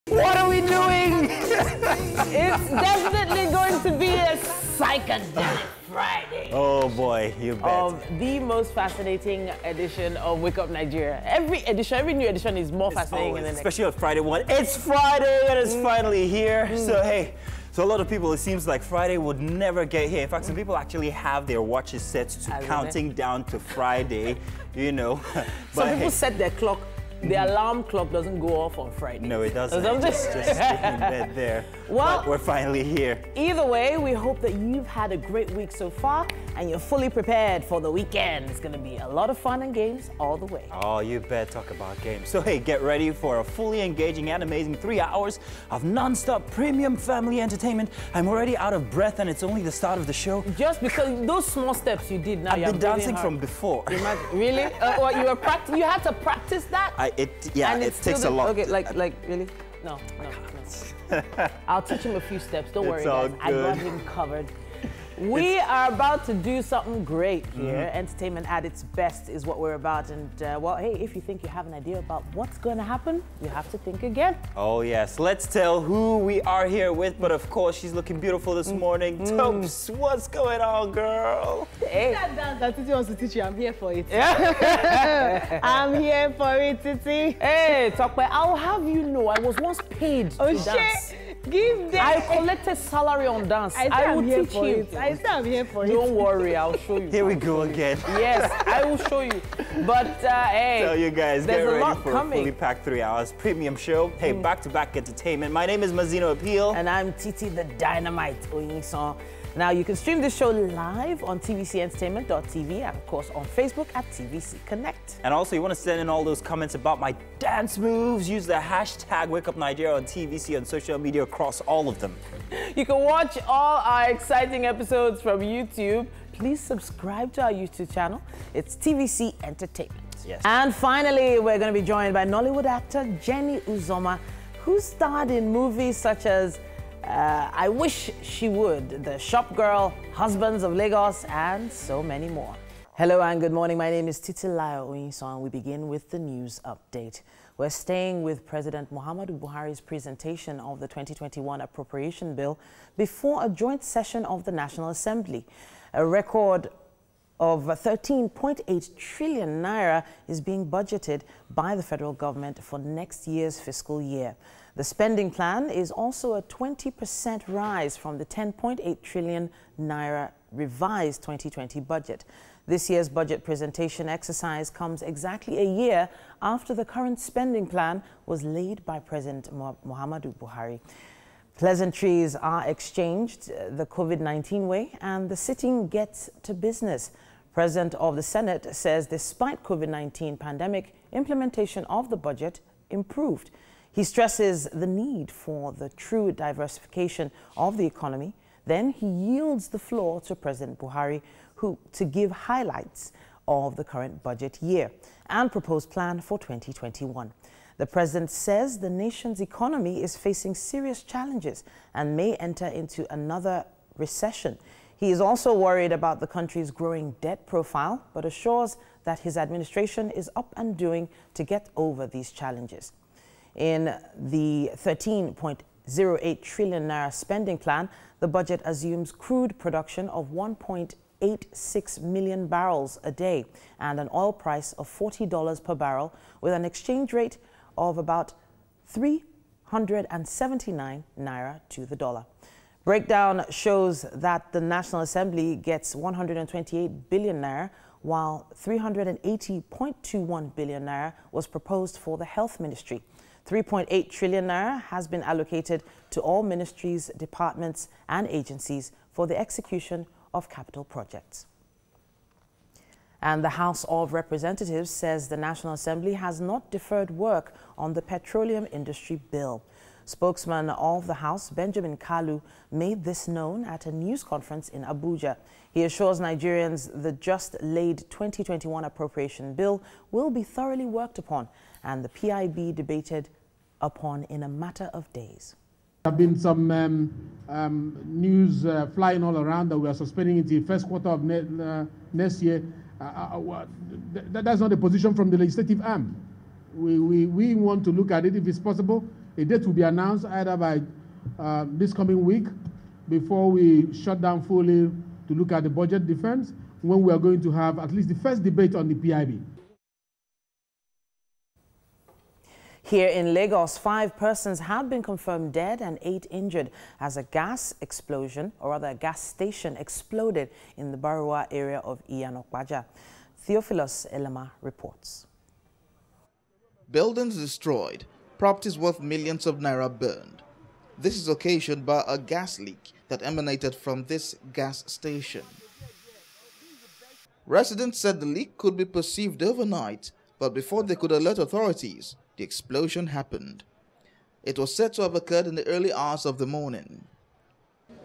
What are we doing? It's definitely going to be a psychedelic Friday. Oh boy, you bet. Of the most fascinating edition of Wake Up Nigeria. Every new edition is more fascinating than the next. Especially on Friday one. It's Friday and it's finally here. So hey, so a lot of people, it seems like Friday would never get here. In fact, some people actually have their watches set to counting down to Friday, you know. Some people set their clock. The alarm clock doesn't go off on Friday. No, it doesn't. Just sitting in bed there. Well, but we're finally here. Either way, we hope that you've had a great week so far and you're fully prepared for the weekend. It's going to be a lot of fun and games all the way. Oh, you bet. Talk about games. So hey, get ready for a fully engaging and amazing 3 hours of non-stop premium family entertainment. I'm already out of breath and it's only the start of the show. Just because those small steps you did now, I've been dancing from before. Really? What, you had to practice that? It takes a lot. Okay, like really? No. I'll teach him a few steps. Don't worry, guys. I got him covered. We are about to do something great here. Entertainment at its best is what we're about. And well, hey, if you think you have an idea about what's going to happen, you have to think again. Oh yes, let's tell who we are here with. But of course, she's looking beautiful this morning. Topes, what's going on, girl? Hey. That Titi wants to teach you. I'm here for it. Yeah. I'm here for it, Titi. Hey, Tokwe, I'll have you know, I was once paid to dance. Give them. I collected salary on dance. I will teach you. I said I'm here for it. Don't worry, I'll show you. Here we go again. Yes, I will show you. But hey, tell you guys, get ready for coming. a fully packed 3 hours premium show. Hey, back-to-back entertainment. My name is Mazino Appeal. And I'm Titi the Dynamite Oyinsan. Now, you can stream this show live on tvcentertainment.tv and, of course, on Facebook at TVC Connect. And also, you want to send in all those comments about my dance moves, use the hashtag WakeUpNigeria on TVC on social media across all of them. You can watch all our exciting episodes from YouTube. Please subscribe to our YouTube channel. It's TVC Entertainment. Yes. And finally, we're going to be joined by Nollywood actor Jenny Uzoma, who starred in movies such as I Wish She Would, The Shop Girl, Husbands of Lagos, and so many more. Hello and good morning. My name is Titilayo Oyinsan. We begin with the news update. We're staying with President Muhammadu Buhari's presentation of the 2021 appropriation bill before a joint session of the National Assembly. A record of 13.8 trillion naira is being budgeted by the federal government for next year's fiscal year. The spending plan is also a 20% rise from the 10.8 trillion naira revised 2020 budget. This year's budget presentation exercise comes exactly a year after the current spending plan was laid by President Muhammadu Buhari. Pleasantries are exchanged the COVID-19 way, and the sitting gets to business. President of the Senate says despite COVID-19 pandemic, implementation of the budget improved. He stresses the need for the true diversification of the economy. Then he yields the floor to President Buhari, to give highlights of the current budget year and proposed plan for 2021. The president says the nation's economy is facing serious challenges and may enter into another recession. He is also worried about the country's growing debt profile, but assures that his administration is up and doing to get over these challenges. In the 13.08 trillion naira spending plan, the budget assumes crude production of 1.86 million barrels a day and an oil price of $40 per barrel with an exchange rate of about 379 naira to the dollar. Breakdown shows that the National Assembly gets 128 billion naira, while 380.21 billion naira was proposed for the Health Ministry. 3.8 trillion naira has been allocated to all ministries, departments and agencies for the execution of capital projects. And the House of Representatives says the National Assembly has not deferred work on the petroleum industry bill. Spokesman of the House, Benjamin Kalu, made this known at a news conference in Abuja. He assures Nigerians the just-laid 2021 appropriation bill will be thoroughly worked upon and the PIB debated upon in a matter of days. There have been some news flying all around that we are suspending it the first quarter of next year. That's not a position from the legislative arm. We want to look at it if it's possible. A date will be announced either by this coming week before we shut down fully to look at the budget defense, when we are going to have at least the first debate on the PIB. Here in Lagos, 5 persons have been confirmed dead and 8 injured as a gas explosion, or rather a gas station, exploded in the Barua area of Iyanokbaja. Theophilus Elema reports. Buildings destroyed, properties worth millions of naira burned. This is occasioned by a gas leak that emanated from this gas station. Residents said the leak could be perceived overnight, but before they could alert authorities, the explosion happened. It was said to have occurred in the early hours of the morning.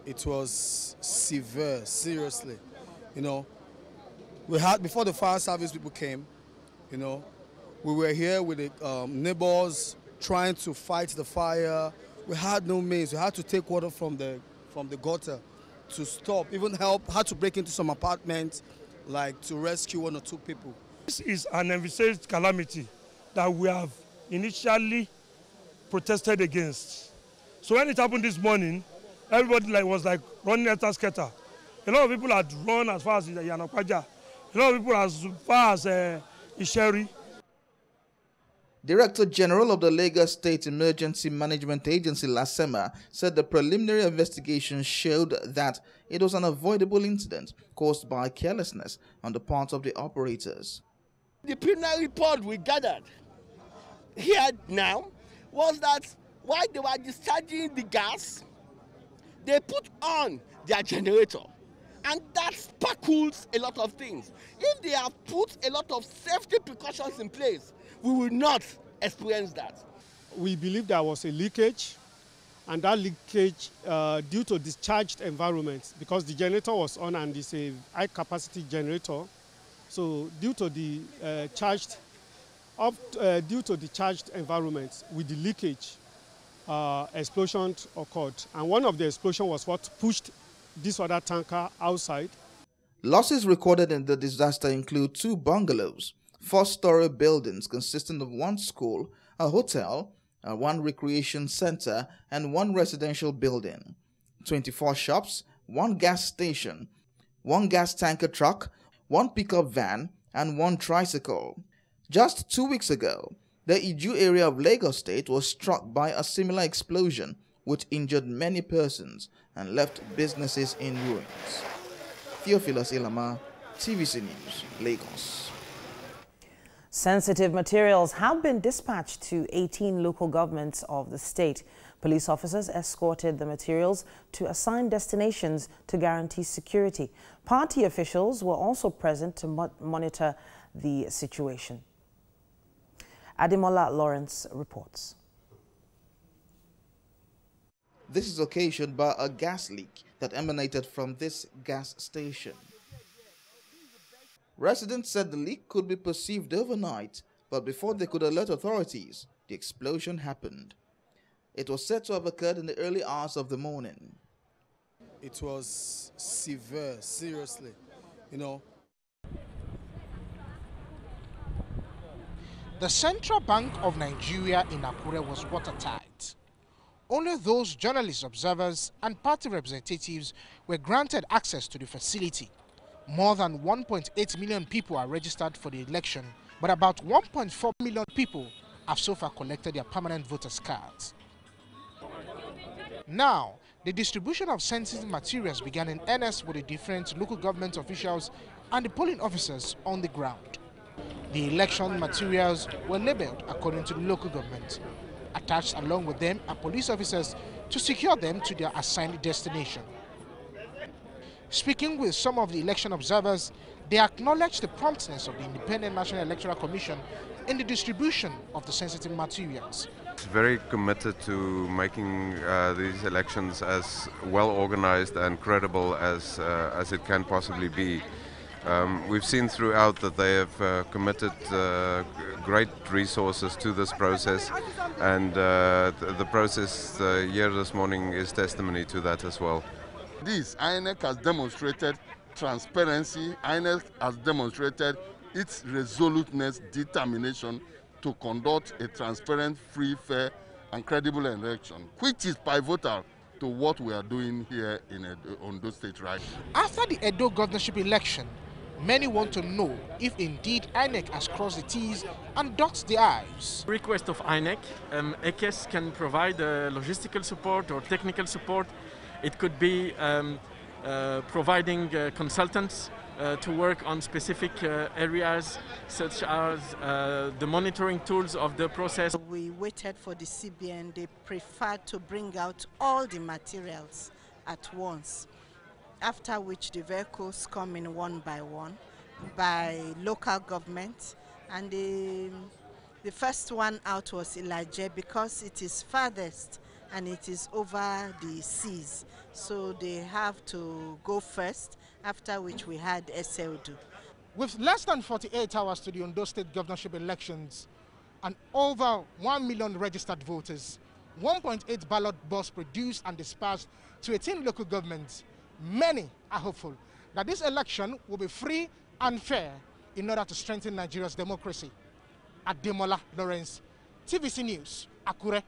It was severe, seriously. You know, we had, before the fire service people came, you know, we were here with the neighbors trying to fight the fire. We had no means. We had to take water from the gutter to stop, even had to break into some apartments, like to rescue 1 or 2 people. This is an envisaged calamity that we have initially protested against. So when it happened this morning, everybody was running at scatter. A lot of people had run as far as Iyanokbaja. A lot of people as far as Isheri. Director General of the Lagos State Emergency Management Agency, Lasema, said the preliminary investigation showed that it was an avoidable incident caused by carelessness on the part of the operators. The preliminary report we gathered here now was that while they were discharging the gas, they put on their generator, and that sparkles a lot of things. If they have put a lot of safety precautions in place, we will not experience that. We believe there was a leakage, and that leakage due to discharged environment, because the generator was on and it's a high capacity generator. So due to the charged environment with the leakage, explosion occurred, and one of the explosions was what pushed this other tanker outside. Losses recorded in the disaster include 2 bungalows, 4-story buildings consisting of 1 school, a hotel, 1 recreation center, and 1 residential building, 24 shops, 1 gas station, 1 gas tanker truck, 1 pickup van, and 1 tricycle. Just 2 weeks ago, the Iju area of Lagos State was struck by a similar explosion, which injured many persons and left businesses in ruins. Theophilus Elema, TVC News, Lagos. Sensitive materials have been dispatched to 18 local governments of the state. Police officers escorted the materials to assigned destinations to guarantee security. Party officials were also present to monitor the situation. Ademola Lawrence reports. This is occasioned by a gas leak that emanated from this gas station. Residents said the leak could be perceived overnight, but before they could alert authorities, the explosion happened. It was said to have occurred in the early hours of the morning. It was severe, seriously, you know. The Central Bank of Nigeria in Akure was watertight. Only those journalists, observers, and party representatives were granted access to the facility. More than 1.8 million people are registered for the election, but about 1.4 million people have so far collected their permanent voters' cards. Now, the distribution of sensitive materials began in earnest with the different local government officials and the polling officers on the ground. The election materials were labeled according to the local government. Attached along with them are police officers to secure them to their assigned destination. Speaking with some of the election observers, they acknowledged the promptness of the Independent National Electoral Commission in the distribution of the sensitive materials. It's very committed to making these elections as well organized and credible as it can possibly be. We've seen throughout that they have committed great resources to this process, and the process here this morning is testimony to that as well. This INEC has demonstrated transparency. INEC has demonstrated its resoluteness, determination to conduct a transparent, free, fair and credible election, which is pivotal to what we are doing here in Ondo State right now. After the Edo governorship election, many want to know if indeed INEC has crossed the T's and dots the I's. Request of INEC, ECS can provide logistical support or technical support. It could be providing consultants to work on specific areas, such as the monitoring tools of the process. We waited for the CBN. They preferred to bring out all the materials at once, after which the vehicles come in one by local government. And the first one out was Ilaje because it is farthest and it is over the seas. So they have to go first, after which we had SLD. With less than 48 hours to the Ondo State governorship elections and over 1 million registered voters, 1.8 ballot boxes produced and dispersed to 18 local governments, many are hopeful that this election will be free and fair in order to strengthen Nigeria's democracy. Ademola Lawrence, TVC News, Akure.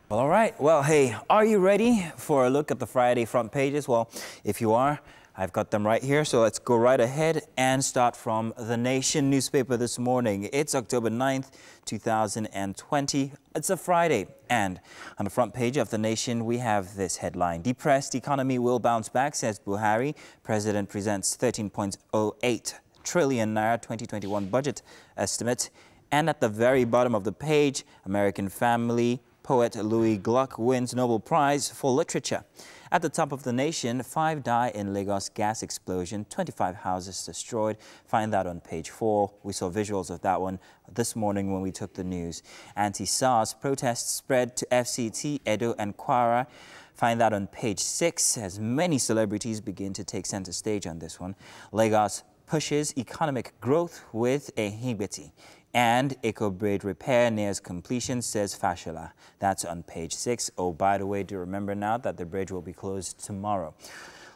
Well, all right. Well, hey, are you ready for a look at the Friday front pages? Well, if you are, I've got them right here, so let's go right ahead and start from The Nation newspaper this morning. It's October 9th, 2020. It's a Friday, and on the front page of The Nation, we have this headline: Depressed economy will bounce back, says Buhari. President presents 13.08 trillion naira 2021 budget estimate. And at the very bottom of the page, American family poet Louis Gluck wins Nobel Prize for Literature. At the top of The Nation, 5 die in Lagos gas explosion, 25 houses destroyed. Find that on page 4. We saw visuals of that one this morning when we took the news. Anti-SARS protests spread to FCT, Edo and Kwara. Find that on page 6 as many celebrities begin to take center stage on this one. Lagos pushes economic growth with a Hibeti. And Eco Bridge repair nears completion, says Fashola. That's on page 6. Oh, by the way, do remember now that the bridge will be closed tomorrow.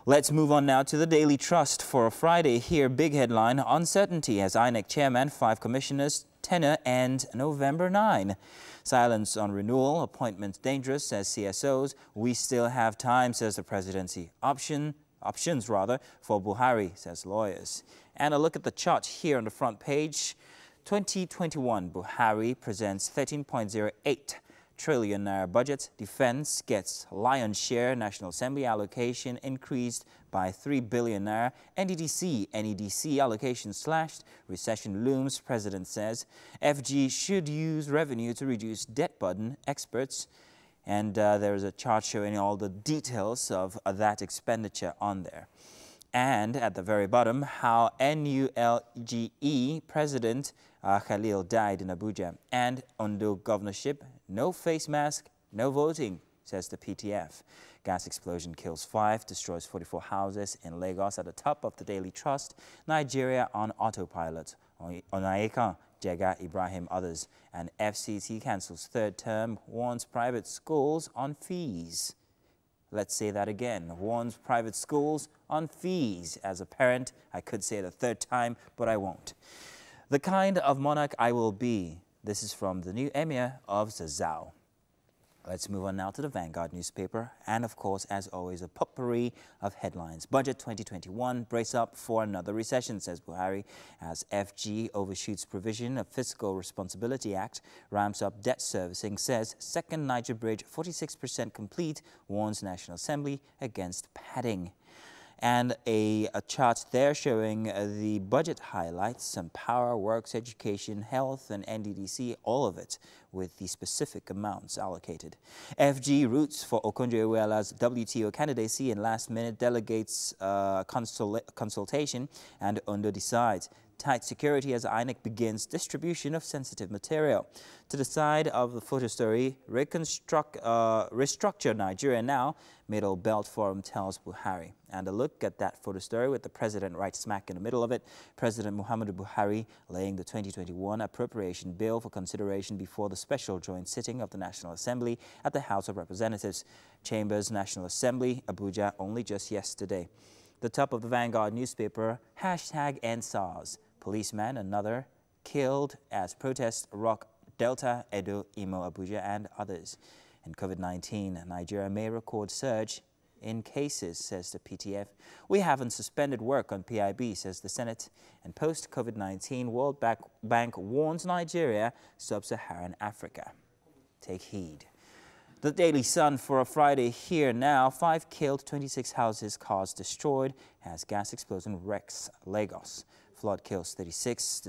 Let's move on now to the Daily Trust for a Friday. Here, big headline: uncertainty as INEC chairman, 5 commissioners, tenure ends November 9. Silence on renewal, appointments dangerous, says CSOs. We still have time, says the presidency. Options for Buhari, says lawyers. And a look at the chart here on the front page. 2021, Buhari presents 13.08 trillion naira budget. Defense gets lion's share. National Assembly allocation increased by 3 billion naira. NEDC allocation slashed. Recession looms, president says. FG should use revenue to reduce debt burden, experts. And there is a chart showing all the details of that expenditure on there. And at the very bottom, how NULGE President Khalil died in Abuja. And Ondo governorship, no face mask, no voting, says the PTF. Gas explosion kills 5, destroys 44 houses in Lagos. At the top of the Daily Trust, Nigeria on autopilot. Onayeka, Jega, Ibrahim, others. And FCT cancels 3rd term, warns private schools on fees. Let's say that again. Warns private schools on fees. As a parent, I could say it a 3rd time, but I won't. The kind of monarch I will be. This is from the new emir of Zazzau. Let's move on now to the Vanguard newspaper. And of course, as always, a potpourri of headlines. Budget 2021, brace up for another recession, says Buhari, as FG overshoots provision of Fiscal Responsibility Act, ramps up debt servicing, says second Niger Bridge 46% complete, warns National Assembly against padding. And a chart there showing the budget highlights, some power, works, education, health, and NDDC, all of it with the specific amounts allocated. FG roots for Okonjo-Iweala's WTO candidacy in last-minute delegates consultation, and Ondo decides. Tight security as INEC begins distribution of sensitive material. To the side of the photo story, restructure Nigeria now, Middle Belt Forum tells Buhari. And a look at that photo story with the president right smack in the middle of it. President Muhammadu Buhari laying the 2021 appropriation bill for consideration before the special joint sitting of the National Assembly at the House of Representatives. Chambers, National Assembly, Abuja, only just yesterday. The top of the Vanguard newspaper, #EndSARS. Policeman, another, killed as protests rock Delta, Edo, Imo, Abuja, and others. In COVID-19, Nigeria may record surge in cases, says the PTF. We haven't suspended work on PIB, says the Senate. And post-COVID-19, World Bank warns Nigeria, sub-Saharan Africa. Take heed. The Daily Sun for a Friday here now. 5 killed, 26 houses, cars destroyed as gas explosion wrecks Lagos. Flood kills 36,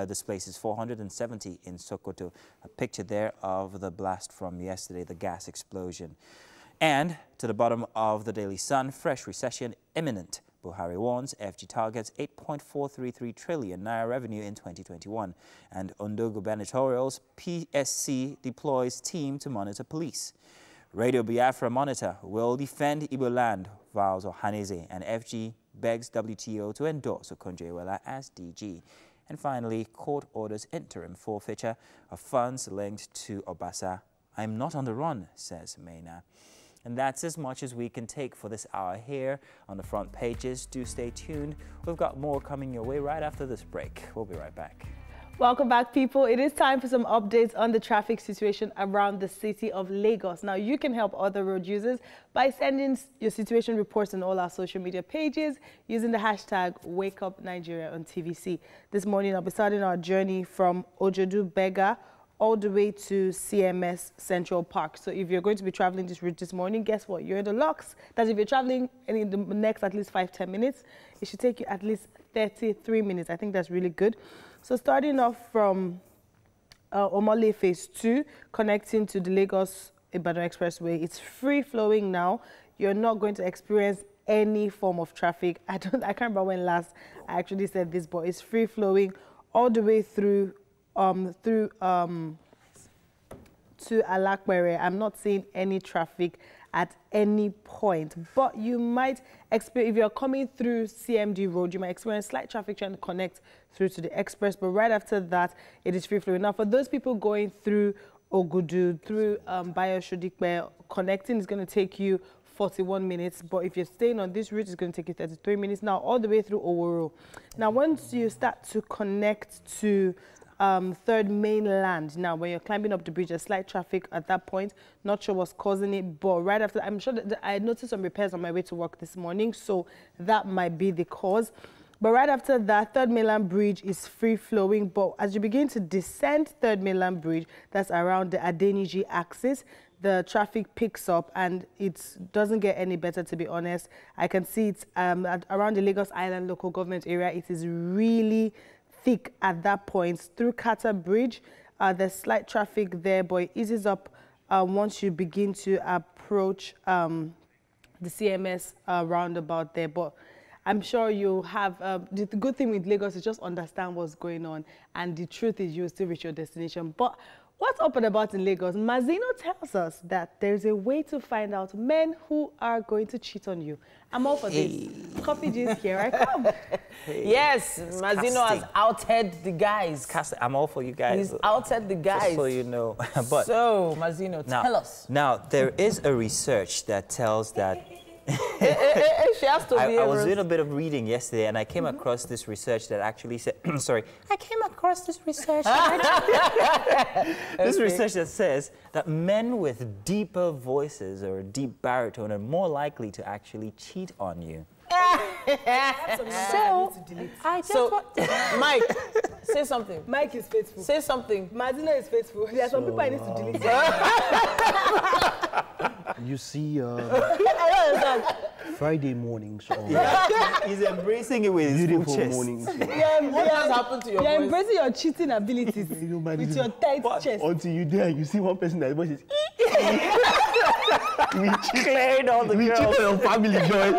displaces 470 in Sokoto. A picture there of the blast from yesterday, the gas explosion. And to the bottom of the Daily Sun, fresh recession imminent. Buhari warns FG targets 8.433 trillion naira revenue in 2021. And Ondo gubernatorial's PSC deploys team to monitor police. Radio Biafra monitor will defend Igbo land, vows Ohaneze, and FG begs WTO to endorse Okonjo-Iweala as DG. And finally, court orders interim forfeiture of funds linked to Obasa. I'm not on the run, says Mena. And that's as much as we can take for this hour here on the front pages. Do stay tuned. We've got more coming your way right after this break. We'll be right back. Welcome back, people. It is time for some updates on the traffic situation around the city of Lagos. Now, you can help other road users by sending your situation reports on all our social media pages using the hashtag WakeUpNigeria on TVC. This morning, I'll be starting our journey from Ojodu Bega all the way to CMS Central Park. So if you're going to be traveling this route this morning, guess what? You're in the locks. That's if you're traveling in the next at least 5-10 minutes. It should take you at least 33 minutes. I think that's really good. So starting off from Omole Phase 2, connecting to the Lagos-Ibadan Expressway, it's free-flowing now. You're not going to experience any form of traffic. I can't remember when last I actually said this, but it's free-flowing all the way through to Alakwere. I'm not seeing any traffic at any point, but you might experience, if you're coming through CMD Road, you might experience slight traffic trying to connect through to the express, but right after that, it is free flowing. Now, for those people going through Ogudu, through Bayoshodikpe, connecting is going to take you 41 minutes, but if you're staying on this route, it's going to take you 33 minutes. Now, all the way through Oworo. Now, once you start to connect to Third Mainland. Now, when you're climbing up the bridge, there's slight traffic at that point. Not sure what's causing it, but right after, I'm sure that I noticed some repairs on my way to work this morning, so that might be the cause. But right after that, Third Mainland Bridge is free-flowing, but as you begin to descend Third Mainland Bridge, that's around the Adeniji axis, the traffic picks up and it doesn't get any better, to be honest. I can see it's around the Lagos Island local government area. It is really thick at that point. Through Kata Bridge, there's slight traffic there, but it eases up once you begin to approach the CMS roundabout there. But I'm sure you have, the good thing with Lagos is just understand what's going on, and the truth is you'll still reach your destination. But what's up and about in Lagos? Mazino tells us that there's a way to find out men who are going to cheat on you. I'm all for this. Coffee juice, here I come. Yes, Mazino has outed the guys. I'm all for you guys. He's outed the guys. Just so you know. But so, Mazino, tell us. Now, there is a research that tells that she has to be I was doing a bit of reading yesterday, and I came across this research that actually said, sorry, I came across this research. This research that says that men with deeper voices or a deep baritone are more likely to actually cheat on you. Mike, say something. Mike is faithful. Say something. Mazino is faithful. There are some people I need to delete. You see, Friday mornings. He's embracing it with his beautiful chest. mornings. What has happened to your voice? You're embracing your cheating abilities with your tight chest. Until you there, you see one person that voice is we cleared all the girls. We cheat on your family, Joy.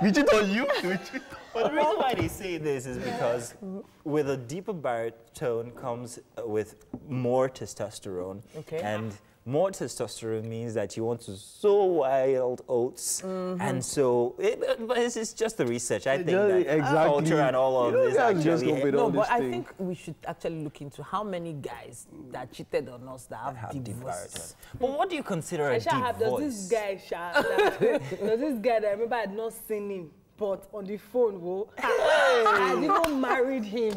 We cheat on you. But the reason why they say this is because with a deeper baritone comes with more testosterone. Okay. And more testosterone means that you want to sow wild oats. And so, this is just the research. I think that culture and all of this actually... No, but I think we should actually look into how many guys that cheated on us that have deep voices. But what do you consider a deep voice? Does this guy that I remember I had not seen him, but on the phone, I didn't married him.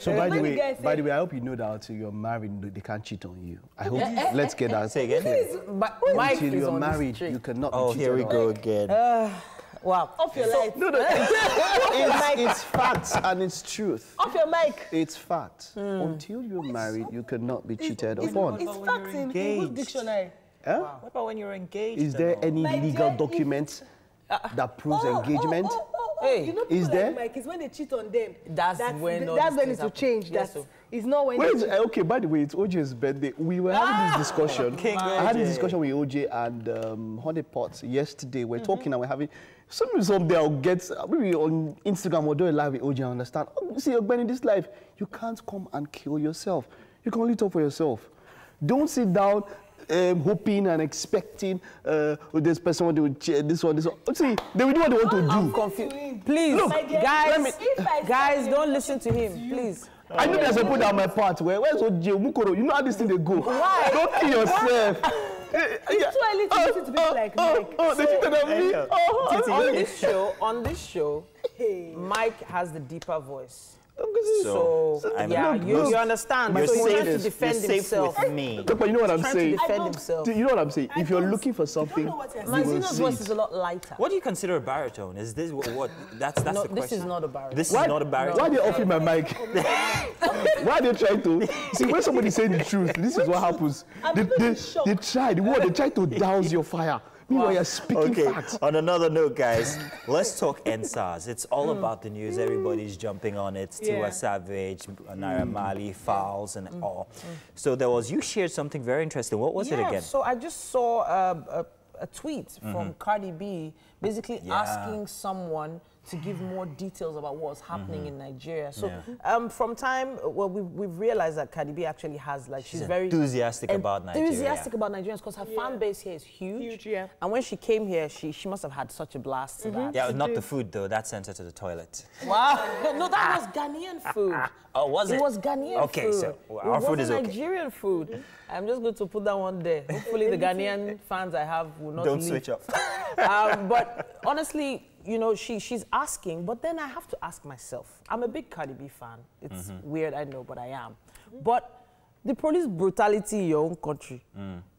So by the way, I hope you know that until you're married, they can't cheat on you. I hope. Let's get that. Say again. Until you're married, you cannot be cheated on. Oh, here we go again. Wow. Off your light. No, it's facts and it's truth. Off your mic. It's fact. Until you're married, you cannot be cheated upon. It's facts in English dictionary. Huh? What about when you're engaged? Is there any legal document that proves engagement? You know, is there? like Mike, is when they cheat on them. That's when it's to change. It's not when. Wait, okay, by the way, it's OJ's birthday. We were having this discussion. I had this discussion with OJ and Honey Potts yesterday. We're talking and we're having someday I'll get maybe on Instagram or do a live with OJ. I understand. Oh, see, you're in this life, you can't come and kill yourself. You can only talk for yourself. Don't sit down hoping and expecting this person will do this one. See, they will do what they want to do. I'm confused. Please, look, guys, don't listen to him, please. I know there's a put down my part. Where's OJ Mukoro? You know how this thing they go. Why? Don't kill yourself. It's too early to listen to people like Mike. They cheated on me. On this show, Mike has the deeper voice. So you understand. You're so safe, to defend himself. with me. But you know what I'm saying? To defend himself. You know what I'm saying? If you're looking for something, Mazino's voice is a lot lighter. What do you consider a baritone? Is this what? That's the question. This is not a baritone. This is not a baritone. Why are they offering my mic? Why are they trying to? See, when somebody's saying the truth, this is what happens. They try to douse your fire. Meanwhile, you're speaking facts. On another note, guys, let's talk End-SARS. It's all about the news. Everybody's jumping on it. Tiwa Savage, Naira Marley, Fowles, and all. So you shared something very interesting. What was it again? So I just saw a tweet from Cardi B basically asking someone to give more details about what's happening in Nigeria. So from time, we've realized that Cardi B actually has, she's very enthusiastic about Nigeria. Enthusiastic about Nigerians because her fan base here is huge. And when she came here, she must have had such a blast to that. Yeah, not the food though. That sent her to the toilet. Wow. No, that was Ghanaian food. Oh, was it? It was Ghanaian food. Okay, so our food is okay. Nigerian food. I'm just going to put that one there. Hopefully the Ghanaian fans I have will not Don't leave. switch up. But honestly, you know, she's asking, but then I have to ask myself. I'm a big Cardi B fan. It's weird, I know, but I am. But the police brutality in your own country,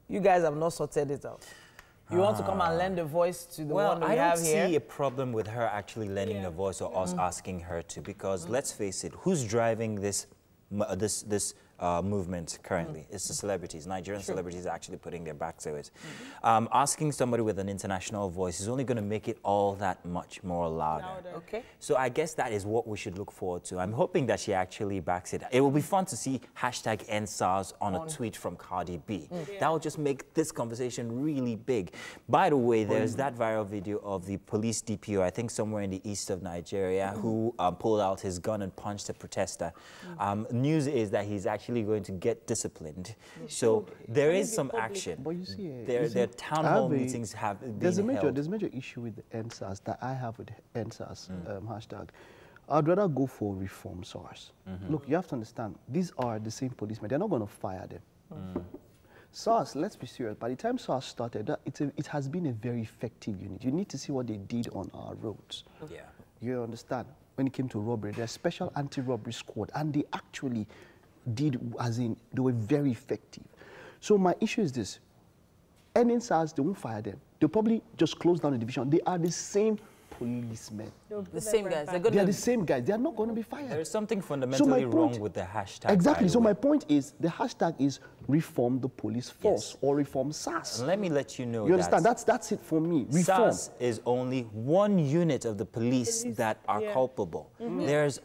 you guys have not sorted it out. You want to come and lend a voice to the one we have here? I don't see a problem with her actually lending a voice or us asking her to, because let's face it, who's driving this movement currently? It's the celebrities. Nigerian celebrities are actually putting their backs to it. Asking somebody with an international voice is only going to make it all that much more louder. Okay. So I guess that is what we should look forward to. I'm hoping that she actually backs it. It will be fun to see #End-SARS on a tweet from Cardi B. That will just make this conversation really big. By the way, there's that viral video of the police DPO, I think somewhere in the east of Nigeria, who pulled out his gun and punched a protester. News is that he's actually going to get disciplined. So there is some action. But you see, their town hall meetings have been there's a held. major issue with the End-SARS that I have with End-SARS hashtag. I'd rather go for reform SARS. Look, you have to understand, these are the same policemen. They're not going to fire them. SARS, let's be serious. By the time SARS started, it has been a very effective unit. You need to see what they did on our roads. Yeah. You understand? When it came to robbery, they're a special anti-robbery squad, and they actually did, as in, they were very effective. So my issue is this. Ending SARS, they won't fire them. They'll probably just close down the division. They are the same policemen. The same guys. They are the same guys. They are not going to be fired. There is something fundamentally wrong with the hashtag. Exactly. So my point is, the hashtag is reform the police force or reform SARS. And let me let you know. You understand? That's it for me. Reform. SARS is only one unit of the police that are culpable. There's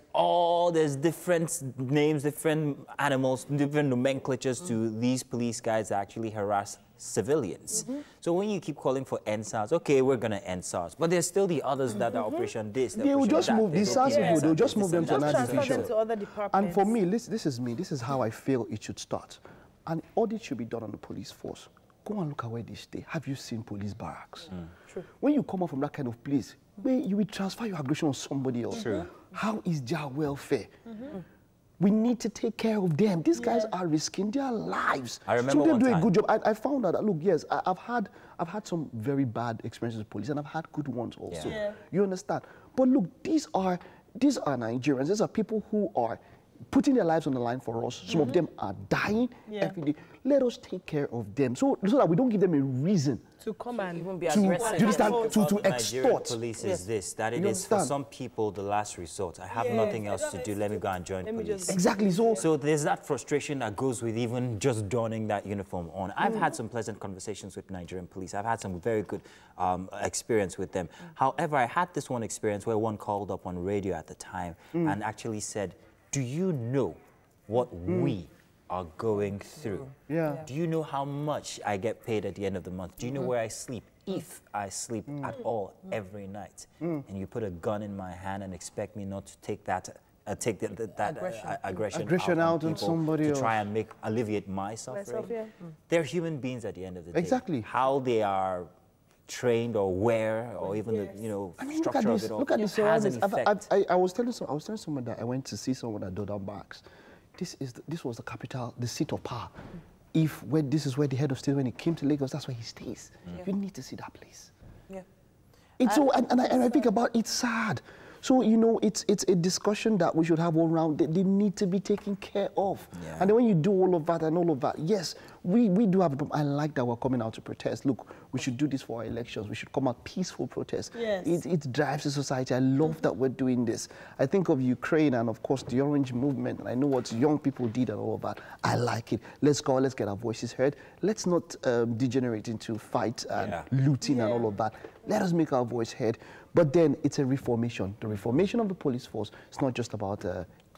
different names, different animals, different nomenclatures to these police guys that actually harass civilians. So when you keep calling for End-SARS, okay, we're going to end SARS. But there's still the others that are Operation this. They will just move these SARS people, they'll just move them to another division. To other departments. And for me, this is me. This is how I feel it should start. An audit should be done on the police force. Go and look at where they stay. Have you seen police barracks? True. When you come out from that kind of place, where you will transfer your aggression on somebody else. How is their welfare? We need to take care of them. These guys are risking their lives. I remember so they do a good job. I found out that, look, yes, I've had some very bad experiences with police, and I've had good ones also. You understand? But look, these are these are Nigerians. These are people who are putting their lives on the line for us. Some of them are dying every day. Let us take care of them so that we don't give them a reason to come and even be aggressive. To extort. Police is this, that it is for some people the last resort. I have nothing else to do. Let me go and join police. Exactly. So there's that frustration that goes with even just donning that uniform on. I've had some pleasant conversations with Nigerian police. I've had some very good experience with them. However, I had this one experience where one called up on radio at the time and actually said, do you know what we are going through? Do you know how much I get paid at the end of the month? Do you know where I sleep? If I sleep at all every night, and you put a gun in my hand and expect me not to take that aggression out on somebody else to try and alleviate my suffering. They're human beings at the end of the day. Exactly. How they are trained or where or even the structure of it all. Look at this. Has an effect. I was telling someone that I went to see someone at Dodan Barracks. This was the capital, the seat of power. This is where the head of state, when he came to Lagos, that's where he stays. You need to see that place. It's so, and I think about it's sad. So, you know, it's a discussion that we should have all around. They need to be taken care of. And then when you do all of that, yes, we do have a problem. I like that we're coming out to protest. Look, we should do this for our elections. We should come out peaceful protest. It drives the society. I love that we're doing this. I think of Ukraine and, of course, the Orange Movement, and I know what young people did and all of that. I like it. Let's go. Let's get our voices heard. Let's not degenerate into fight and looting and all of that. Let us make our voice heard. But then it's a reformation. The reformation of the police force is not just about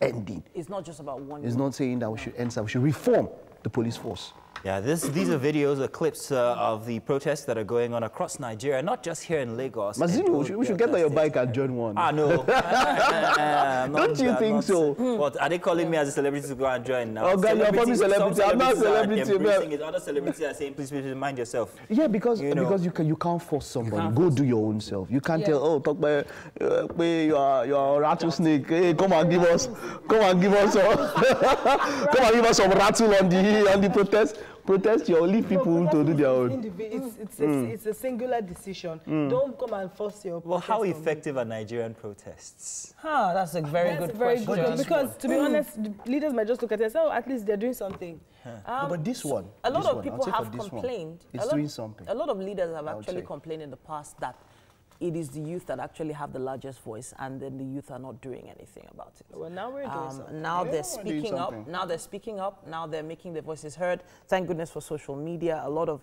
ending. It's not just about one. It's not saying that we should end, that we should reform the police force. Yeah, these are videos, clips of the protests that are going on across Nigeria, not just here in Lagos. Mazino, we should get on your bike and join one. No. Don't you think so? What, are they calling me as a celebrity to go and join now? Oh, God, you're probably celebrity. I'm not a celebrity. Other celebrities are saying, please mind yourself. Yeah, because you can't force somebody. Go do your own self. You can't tell, oh, talk about you're a rattlesnake. Hey, come and give us some rattle on the protest. Protest your leave people to do their own. It's a singular decision. Don't come and force your. Well, how effective are Nigerian protests? That's a very good question. Because to be honest, leaders might just look at it and say, oh, at least they're doing something. No, but this one, a lot of people have complained. It's doing something. A lot of leaders have actually complained in the past that it is the youth that actually have the largest voice, and then the youth are not doing anything about it. Well, now we're doing something. Now they're speaking up. Now they're speaking up. Now they're making their voices heard. Thank goodness for social media. A lot of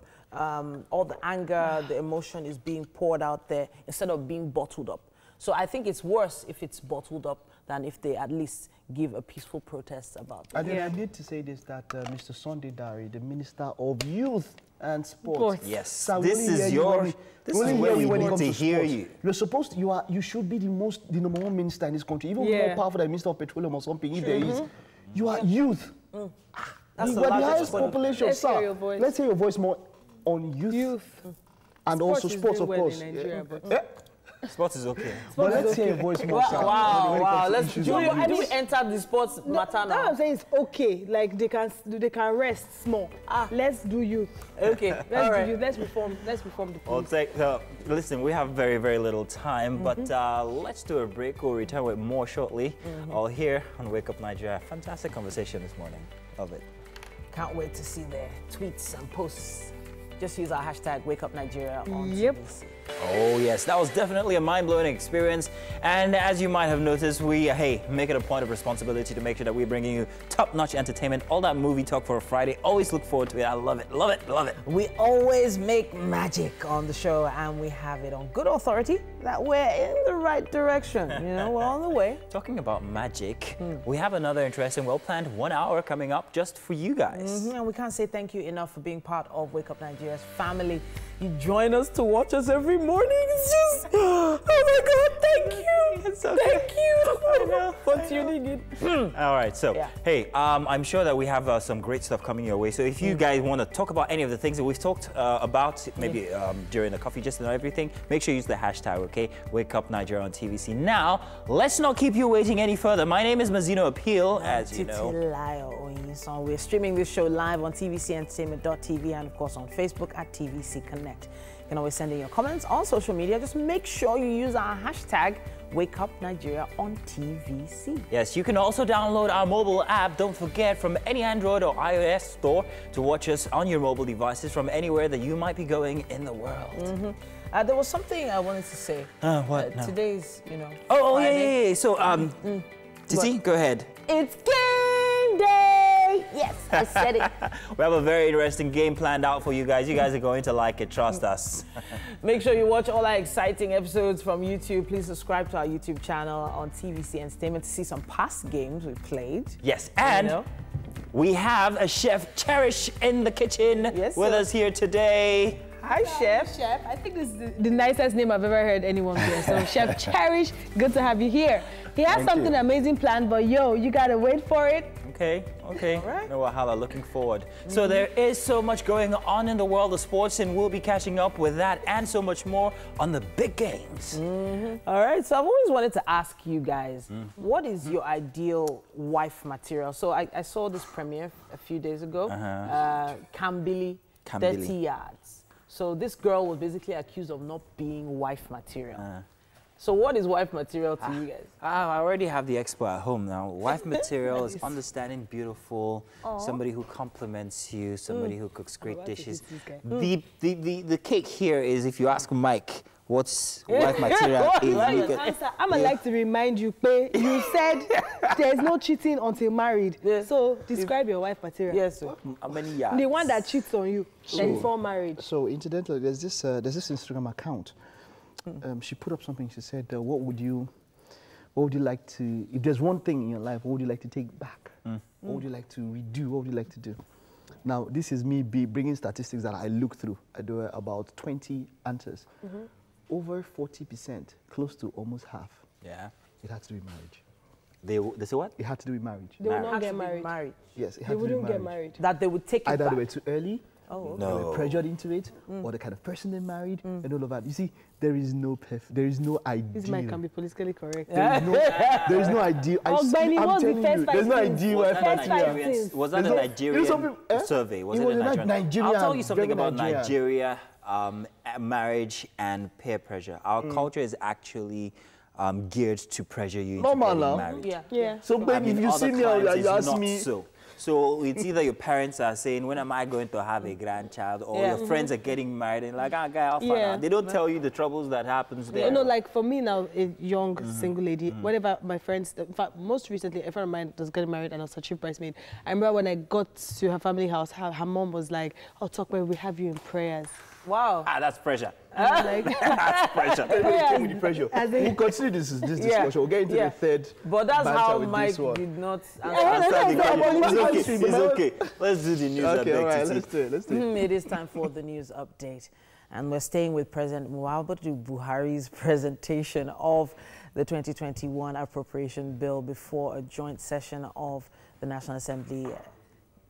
all the anger, the emotion is being poured out there instead of being bottled up. So I think it's worse if it's bottled up than if they at least give a peaceful protest about it. And then I need to say this, that Mr. Sunday Dari, the Minister of Youth and Sports. Yes, this is where we need to hear you. You're supposed to, you should be the number one minister in this country, even more powerful than Minister of Petroleum or something, if there is. You are youth. That's the highest population, Let's hear your voice more on youth. And also sports, of course. Sports is okay. But let's hear your voice more. Wow. Do we enter the sports matter now? I'm saying it's okay. Like they can rest small. Let's do youth. Okay. Let's do youth. Let's reform the police. Listen, we have very, very little time, but let's do a break. We'll return with more shortly. All here on Wake Up Nigeria. Fantastic conversation this morning. Love it. Can't wait to see their tweets and posts. Just use our hashtag WakeUpNigeria on TVC. Oh yes, that was definitely a mind-blowing experience. And as you might have noticed, we make it a point of responsibility to make sure that we're bringing you top-notch entertainment. All that movie talk for a Friday. Always look forward to it. I love it, love it, love it. We always make magic on the show, and we have it on good authority that we're in the right direction. You know, we're on the way. Talking about magic, we have another interesting, well-planned 1 hour coming up just for you guys. And we can't say thank you enough for being part of Wake Up Nigeria's family. You join us to watch us every morning. It's just, oh my God, thank you. It's okay. Thank you for tuning in. All right, so, hey, I'm sure that we have some great stuff coming your way. So if you guys want to talk about any of the things that we've talked about, maybe during the coffee just and everything, make sure you use the hashtag, okay? Wake Up Nigeria on TVC. Now, let's not keep you waiting any further. My name is Mazino Appeal, as you know. We're streaming this show live on tvcentertainment.tv and, of course, on Facebook at TVC Connect. You can always send in your comments on social media. Just make sure you use our hashtag hashtag Wake Up Nigeria on TVC. Yes, you can also download our mobile app, don't forget, from any Android or iOS store to watch us on your mobile devices from anywhere that you might be going in the world. There was something I wanted to say. What? No. Today's, Oh, Friday. yeah. So, Titi, go ahead. It's game day! Yes, I said it. We have a very interesting game planned out for you guys. You guys are going to like it, trust us. Make sure you watch all our exciting episodes from YouTube. Please subscribe to our YouTube channel on TVC Entertainment to see some past games we played. Yes, and we have a Chef Cherish in the kitchen with us here today. Hi, Chef. Chef, I think this is the nicest name I've ever heard anyone say. So, Chef Cherish, good to have you here. He has something amazing planned, but you gotta wait for it. Okay. All right. No, Wahala, looking forward. So there is so much going on in the world of sports, and we'll be catching up with that and so much more on the big games. All right, so I've always wanted to ask you guys, what is your ideal wife material? So I saw this premiere a few days ago, Kambili, 30 yards. So this girl was basically accused of not being wife material. So what is wife material to you guys? I already have the expert at home now. Wife material is understanding, beautiful, somebody who compliments you, somebody who cooks great dishes. The cake here is, if you ask Mike, what's wife material is. I'm gonna like to remind you, you said there's no cheating until married. So describe your wife material. Yes, sir. How many yards? The one that cheats on you before marriage. So incidentally, there's this Instagram account. She put up something. She said, what would you like to, if there's one thing in your life, what would you like to take back? What would you like to redo? What would you like to do? Now, this is me bringing statistics that I look through. I do about 20 answers. Over 40%, close to almost half. Yeah. It had to do with marriage. They say what? It had to do with marriage. They will not get married. Yes, it They had to do with wouldn't marriage. get married. That they would take it Either back. they were too early, Oh, they were pressured into it, or the kind of person they married, and all of that. You see, there is no ideal. This mic can be politically correct. There is no ideal. There's no ideal wife material. Was that a Nigerian survey? Was it a Nigerian? I'll tell you something about Nigeria, marriage and peer pressure. Our culture is actually geared to pressure you into getting married. Yeah. So, baby, if you see me, you ask me. So it's either your parents are saying, when am I going to have a grandchild? Or your friends are getting married and like, they don't tell you the troubles that happens there. Like for me now, a young single lady, whenever my friends, in fact, most recently, a friend of mine was getting married and I was her chief bridesmaid. I remember when I got to her family house, her mom was like, oh, Tokwe, we have you in prayers. Wow. That's pressure. Like, that's pressure. Came with the pressure. We'll continue this discussion. We'll get into the third. But that's how Mike did not answer. It's okay. Let's do the news update. All right, let's do it. It is time for the news update. And we're staying with President Muhammadu Buhari's presentation of the 2021 appropriation bill before a joint session of the National Assembly.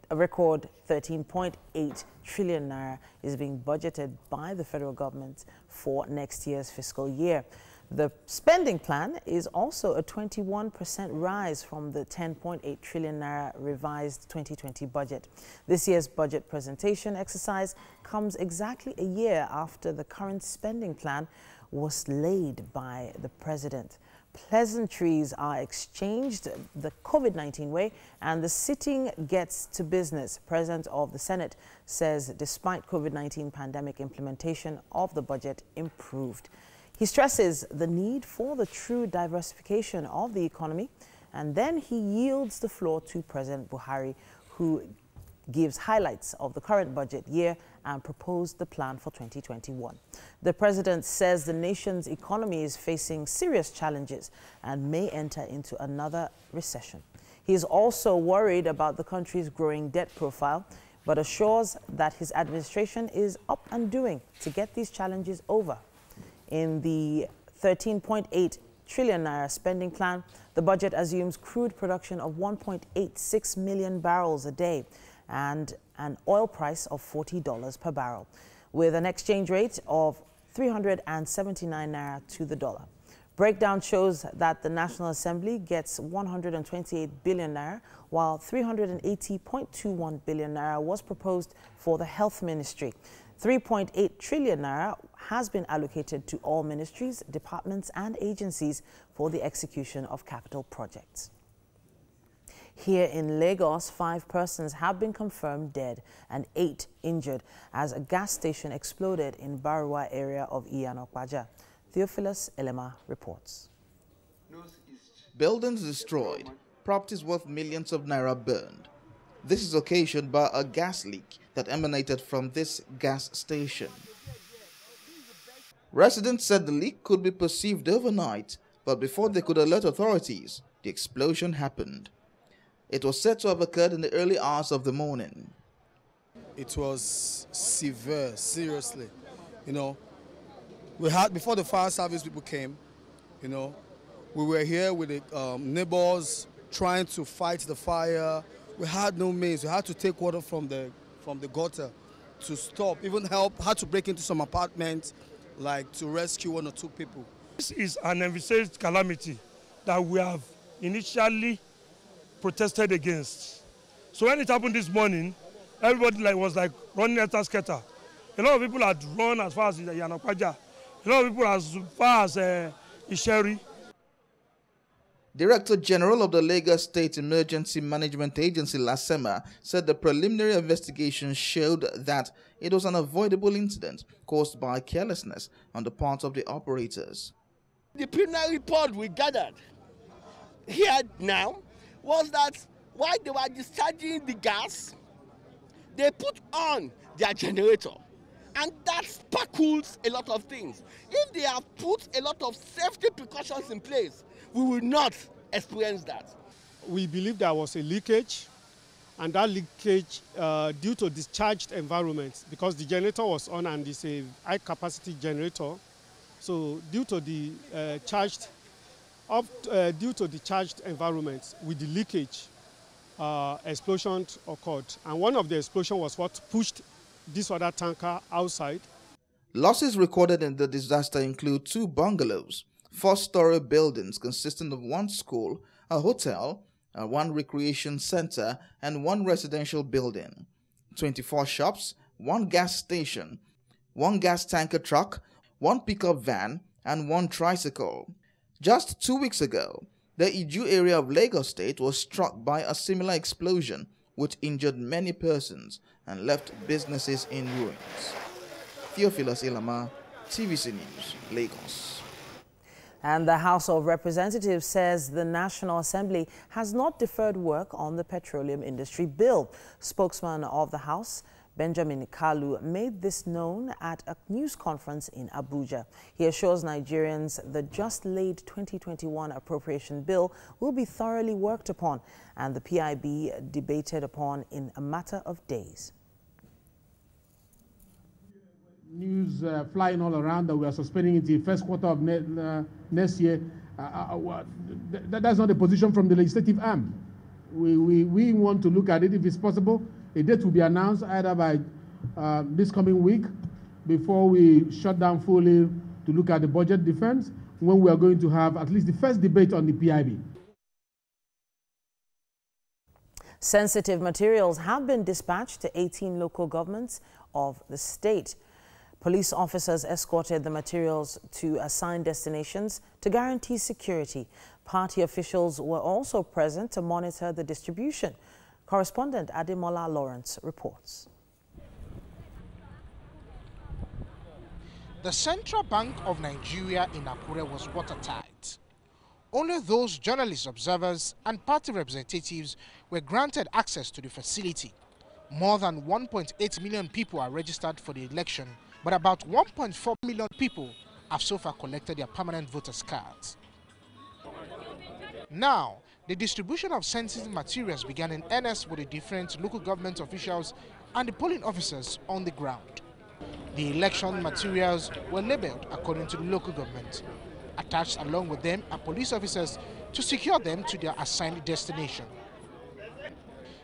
A record 13.8 trillion naira is being budgeted by the federal government for next year's fiscal year. The spending plan is also a 21% rise from the 10.8 trillion naira revised 2020 budget. This year's budget presentation exercise comes exactly a year after the current spending plan was laid by the president. Pleasantries are exchanged the COVID-19 way, and the sitting gets to business. President of the Senate says despite COVID-19 pandemic, implementation of the budget improved. He stresses the need for the true diversification of the economy, and then he yields the floor to President Buhari, who gives highlights of the current budget year and proposed the plan for 2021. The president says the nation's economy is facing serious challenges and may enter into another recession. He is also worried about the country's growing debt profile, but assures that his administration is up and doing to get these challenges over. In the 13.8 trillion naira spending plan, the budget assumes crude production of 1.86 million barrels a day and an oil price of $40 per barrel, with an exchange rate of 379 naira to the dollar. Breakdown shows that the National Assembly gets 128 billion naira, while 380.21 billion naira was proposed for the Health Ministry. 3.8 trillion naira has been allocated to all ministries, departments and agencies for the execution of capital projects. Here in Lagos, 5 persons have been confirmed dead and 8 injured as a gas station exploded in Barua area of Iyanokwaja. Theophilus Elema reports. Buildings destroyed, properties worth millions of naira burned. This is occasioned by a gas leak that emanated from this gas station. Residents said the leak could be perceived overnight, but before they could alert authorities, the explosion happened. It was said to have occurred in the early hours of the morning. It was severe, seriously. You know, we had, before the fire service people came, you know, we were here with the neighbors trying to fight the fire. We had no means. We had to take water from the gutter to stop. Even had to break into some apartments, like to rescue 1 or 2 people. This is an envisaged calamity that we have initially protested against. So when it happened this morning, everybody was running after scatter. A lot of people had run as far as Yanokwaja. A lot of people as far as Isheri. Director General of the Lagos State Emergency Management Agency, Lasema, said the preliminary investigation showed that it was an avoidable incident caused by carelessness on the part of the operators. The preliminary report we gathered here now was that while they were discharging the gas, they put on their generator. And that sparkles a lot of things. If they have put a lot of safety precautions in place, we will not experience that. We believe there was a leakage, and that leakage due to discharged environment, because the generator was on and it's a high capacity generator. So due to the charged environment with the leakage, explosion occurred. And one of the explosions was what pushed this other tanker outside. Losses recorded in the disaster include 2 bungalows, 4-story buildings consisting of 1 school, a hotel, 1 recreation center, and 1 residential building, 24 shops, 1 gas station, 1 gas tanker truck, 1 pickup van, and 1 tricycle. Just 2 weeks ago, the Iju area of Lagos State was struck by a similar explosion, which injured many persons and left businesses in ruins. Theophilus Elema, TVC News, Lagos. And the House of Representatives says the National Assembly has not deferred work on the petroleum industry bill. Spokesman of the House, Benjamin Kalu, made this known at a news conference in Abuja. He assures Nigerians the just-laid 2021 appropriation bill will be thoroughly worked upon and the PIB debated upon in a matter of days. News flying all around that we are suspending it in the first quarter of next year. That's not a position from the legislative arm. We want to look at it if it's possible. A date will be announced either by this coming week before we shut down fully to look at the budget defense, when we are going to have at least the first debate on the PIB. Sensitive materials have been dispatched to 18 local governments of the state. Police officers escorted the materials to assigned destinations to guarantee security. Party officials were also present to monitor the distribution. Correspondent Ademola Lawrence reports. The Central Bank of Nigeria in Akure was watertight. Only those journalists, observers and party representatives were granted access to the facility. More than 1.8 million people are registered for the election, but about 1.4 million people have so far collected their permanent voters' cards. Now, the distribution of sensitive materials began in earnest with the different local government officials and the polling officers on the ground. The election materials were labeled according to the local government. Attached along with them are police officers to secure them to their assigned destination.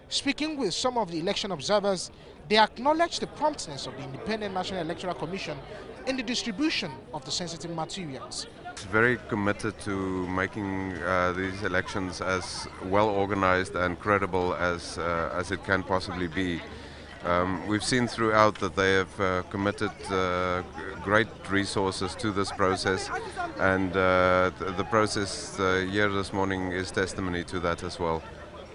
Speaking with some of the election observers, they acknowledged the promptness of the Independent National Electoral Commission in the distribution of the sensitive materials. It's very committed to making these elections as well organized and credible as it can possibly be. We've seen throughout that they have committed great resources to this process, and the process here this morning is testimony to that as well.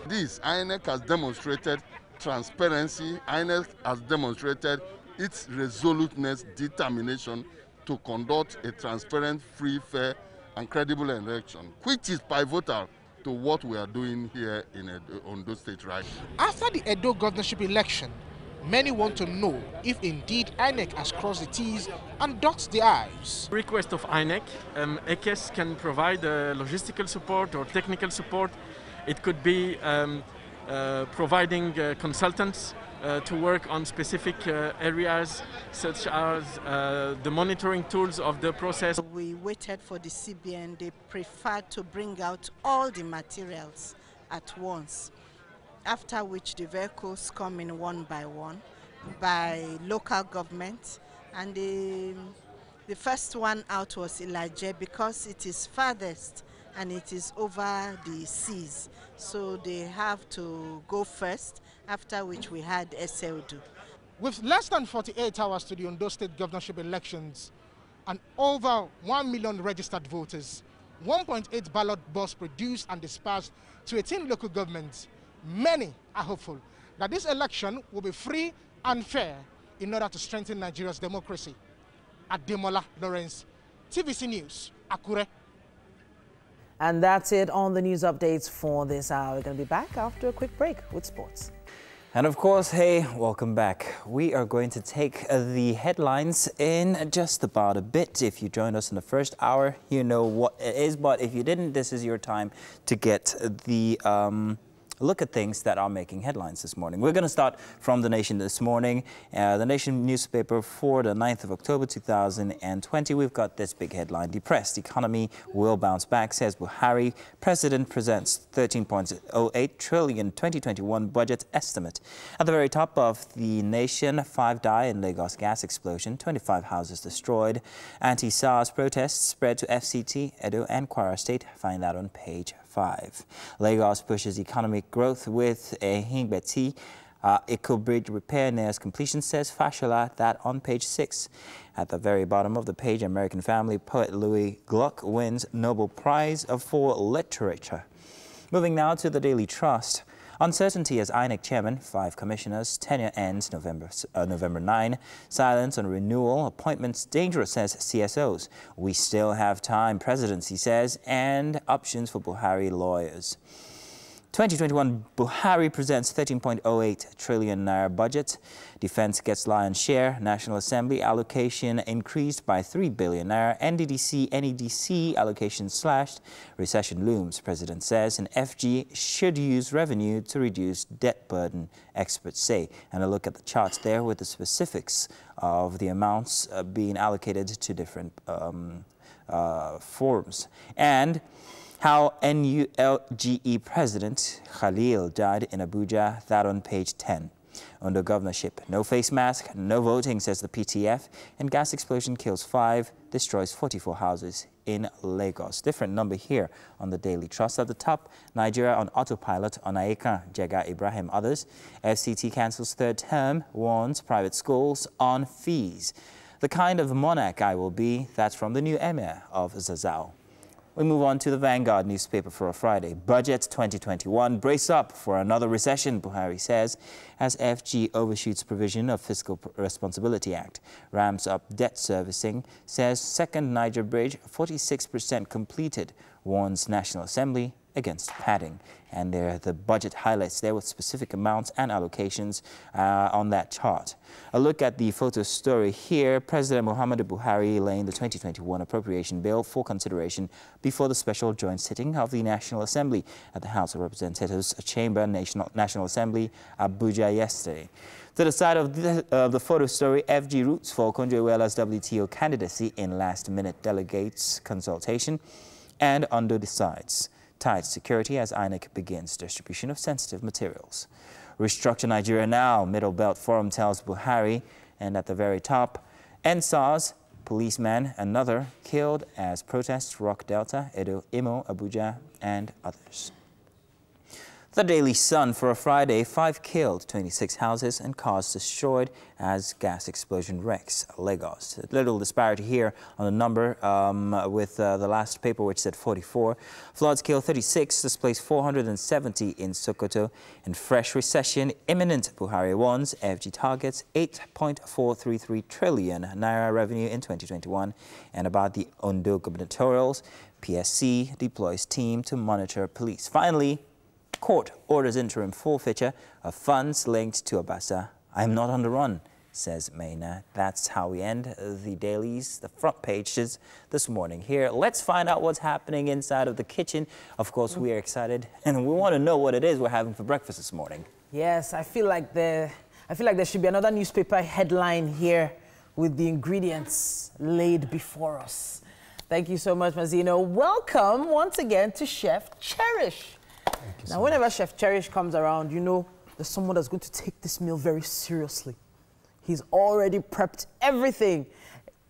This INEC has demonstrated transparency. INEC has demonstrated its resoluteness, determination to conduct a transparent, free, fair, and credible election, which is pivotal to what we are doing here in Ondo State right now. After the Edo governorship election, many want to know if indeed INEC has crossed the T's and dots the I's. Request of INEC, ECS can provide logistical support or technical support. It could be providing consultants to work on specific areas, such as the monitoring tools of the process. We waited for the CBN. They preferred to bring out all the materials at once, after which the vehicles come in one by local government. And the first one out was Ilaje, because it is farthest and it is over the seas. So they have to go first, after which we had SLD. With less than 48 hours to the Ondo State governorship elections and over 1 million registered voters, 1.8 ballot boxes produced and dispersed to 18 local governments, many are hopeful that this election will be free and fair in order to strengthen Nigeria's democracy. Ademola Lawrence, TVC News, Akure. And that's it on the news updates for this hour. We're going to be back after a quick break with sports. And of course, hey, welcome back. We are going to take the headlines in just about a bit. If you joined us in the first hour, you know what it is. But if you didn't, this is your time to get the look at things that are making headlines this morning. We're going to start from The Nation this morning. The Nation newspaper for the 9th of October 2020. We've got this big headline: depressed economy will bounce back, says Buhari. President presents 13.08 trillion 2021 budget estimate. At the very top of The Nation, 5 die in Lagos gas explosion, 25 houses destroyed. Anti-SARS protests spread to FCT, Edo and Kwara State. Find that on page 5. Lagos pushes economic growth with a Hingbeti. Eco Bridge repair nears completion, says Fashola. That on page 6. At the very bottom of the page, American family poet Louis Gluck wins Nobel Prize for Literature. Moving now to the Daily Trust. Uncertainty as INEC chairman, 5 commissioners, tenure ends November 9. Silence on renewal, appointments dangerous, says CSOs. We still have time, presidency says, and options for Buhari lawyers. 2021, Buhari presents 13.08 trillion naira budget. Defense gets lion's share. National Assembly allocation increased by 3 billion naira. NEDC allocation slashed. Recession looms, president says. And FG should use revenue to reduce debt burden, experts say. And a look at the charts there with the specifics of the amounts being allocated to different forms. And how NULGE President Khalil died in Abuja, that on page 10. Under governorship, no face mask, no voting, says the PTF, and gas explosion kills 5, destroys 44 houses in Lagos. Different number here on the Daily Trust. At the top, Nigeria on autopilot, Onaika, Jega Ibrahim, others. FCT cancels 3rd term, warns private schools on fees. The kind of monarch I will be, that's from the new emir of Zazao. We move on to the Vanguard newspaper for a Friday. Budget 2021. Brace up for another recession, Buhari says, as FG overshoots provision of Fiscal Responsibility Act. Ramps up debt servicing, says second Niger bridge 46% completed, warns National Assembly against padding. And there are the budget highlights there with specific amounts and allocations on that chart. A look at the photo story here. President Muhammadu Buhari laying the 2021 appropriation bill for consideration before the special joint sitting of the National Assembly at the House of Representatives Chamber, National Assembly, Abuja yesterday. To the side of the photo story, FG roots for Konjo-Iweala's WTO candidacy in last-minute delegates consultation, and Ondo decides tight security as INEC begins distribution of sensitive materials. Restructure Nigeria now, Middle Belt Forum tells Buhari. And at the very top, End-SARS, policeman, another killed as protests rock Delta, Edo, Imo, Abuja, and others. The Daily Sun for a Friday, 5 killed, 26 houses and cars destroyed as gas explosion wrecks Lagos. A little disparity here on the number with the last paper which said 44. Floods killed 36, displaced 470 in Sokoto. In fresh recession, imminent, Buhari warns FG targets 8.433 trillion naira revenue in 2021. And about the Ondo gubernatorials, PSC deploys team to monitor police. Finally, court orders interim forfeiture of funds linked to Obasa. I'm not on the run, says Maina. That's how we end the dailies, the front pages this morning here. Let's find out what's happening inside of the kitchen. Of course, we are excited and we want to know what it is we're having for breakfast this morning. Yes, I feel like there should be another newspaper headline here with the ingredients laid before us. Thank you so much, Mazino. Welcome once again to Chef Cherish. Now, whenever Chef Cherish comes around, you know there's someone that's going to take this meal very seriously. He's already prepped everything.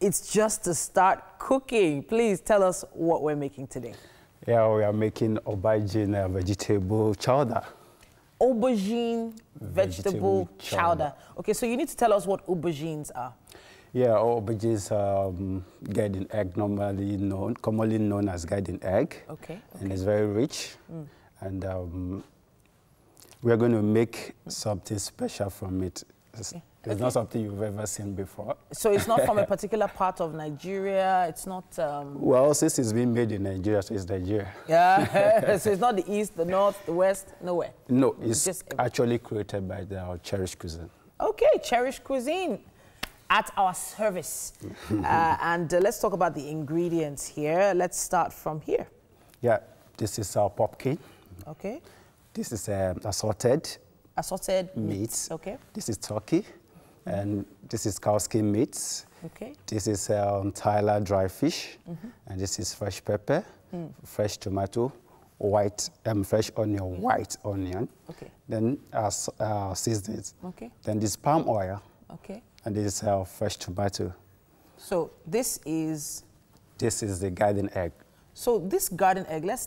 It's just to start cooking. Please tell us what we're making today. Yeah, we are making aubergine vegetable chowder. Aubergine vegetable chowder. Okay, so you need to tell us what aubergines are. Yeah, aubergines garden egg, commonly known as garden egg. Okay. And it's very rich. And we're going to make something special from it. It's not something you've ever seen before. So it's not from a particular part of Nigeria? It's not... Well, since it's been made in Nigeria, so it's Nigeria. Yeah, so it's not the east, the north, the west, nowhere? No, it's just actually created by our Cherish Cuisine. Okay, Cherish Cuisine at our service. And let's talk about the ingredients here. Let's start from here. Yeah, this is our pumpkin. Okay. This is assorted meats. Okay. This is turkey, and this is cow skin meats. Okay. This is Thailand dry fish, and this is fresh pepper, fresh tomato, fresh onion, white onion. Okay. Then seasonings. Okay. Then this palm oil. Okay. And this is fresh tomato. So this is? This is the garden egg. So this garden egg, let's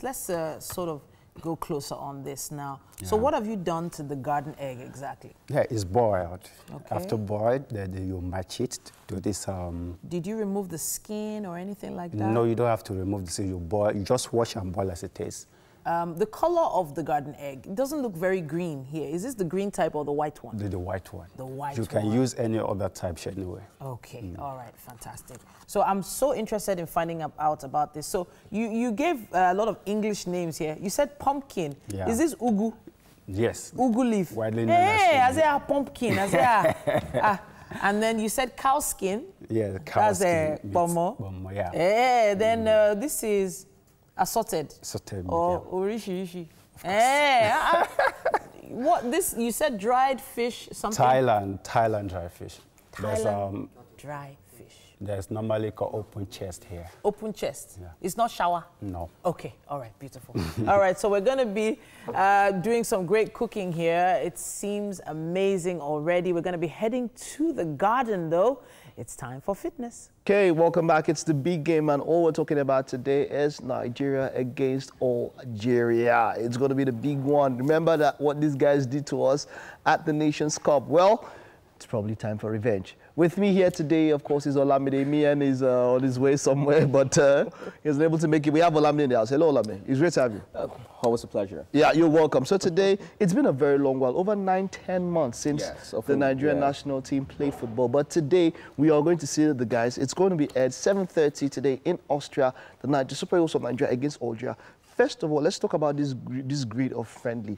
sort of go closer on this now. Yeah. So what have you done to the garden egg exactly? Yeah, it's boiled. Okay. After boiled, then you match it to this. Did you remove the skin or anything like that? No, you don't have to remove the skin. You boil. You just wash and boil as it is. The color of the garden egg, it doesn't look very green here. Is this the green type or the white one? The white one. The white one. You can use any other type anyway. Okay, all right, fantastic. So I'm so interested in finding out about this. So you gave a lot of English names here. You said pumpkin. Yeah. Is this ugu? Yes. Ugu leaf. Widely known as a pumpkin. And then you said cow skin. Yeah, the cow skin. That's a bomo. Bomo, yeah. Then this is assorted. Assorted. Or orishi. What this? You said dried fish. Something. Thailand dry fish. Thailand dry fish. There's normally called open chest here. Open chest. Yeah. It's not shower. No. Okay. All right. Beautiful. All right. So we're going to be doing some great cooking here. It seems amazing already. We're going to be heading to the garden though. It's time for fitness. Okay, welcome back. It's the big game, and all we're talking about today is Nigeria against Algeria. It's going to be the big one. Remember that what these guys did to us at the Nations Cup? Well, it's probably time for revenge. With me here today, of course, is Olamide. Mian is on his way somewhere, but he was able to make it. We have Olamide in the house. Hello, Olamide. It's great to have you. Always a pleasure. Yeah, you're welcome. So today, it's been a very long while, over 9-10 months since the Nigerian national team played football. But today, we are going to see the guys. It's going to be at 7:30 today in Austria, the Super Eagles of Nigeria against Algeria. First of all, let's talk about this grid of friendly.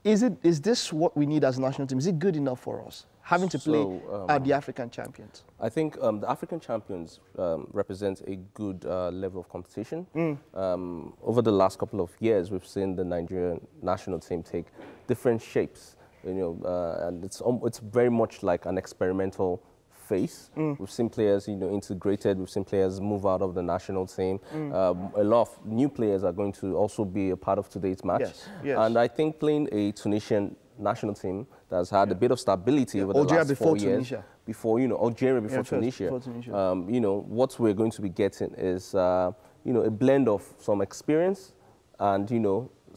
Is this what we need as a national team? Is it good enough for us, having to play at the African champions? I think the African champions represent a good level of competition. Over the last couple of years, we've seen the Nigerian national team take different shapes, and it's very much like an experimental phase. We've seen players, integrated. We've seen players move out of the national team. A lot of new players are going to also be a part of today's match. Yes. And I think playing a Tunisian national team that's had a bit of stability over the last 4 years. Algeria before Tunisia. What we're going to be getting is, a blend of some experience and,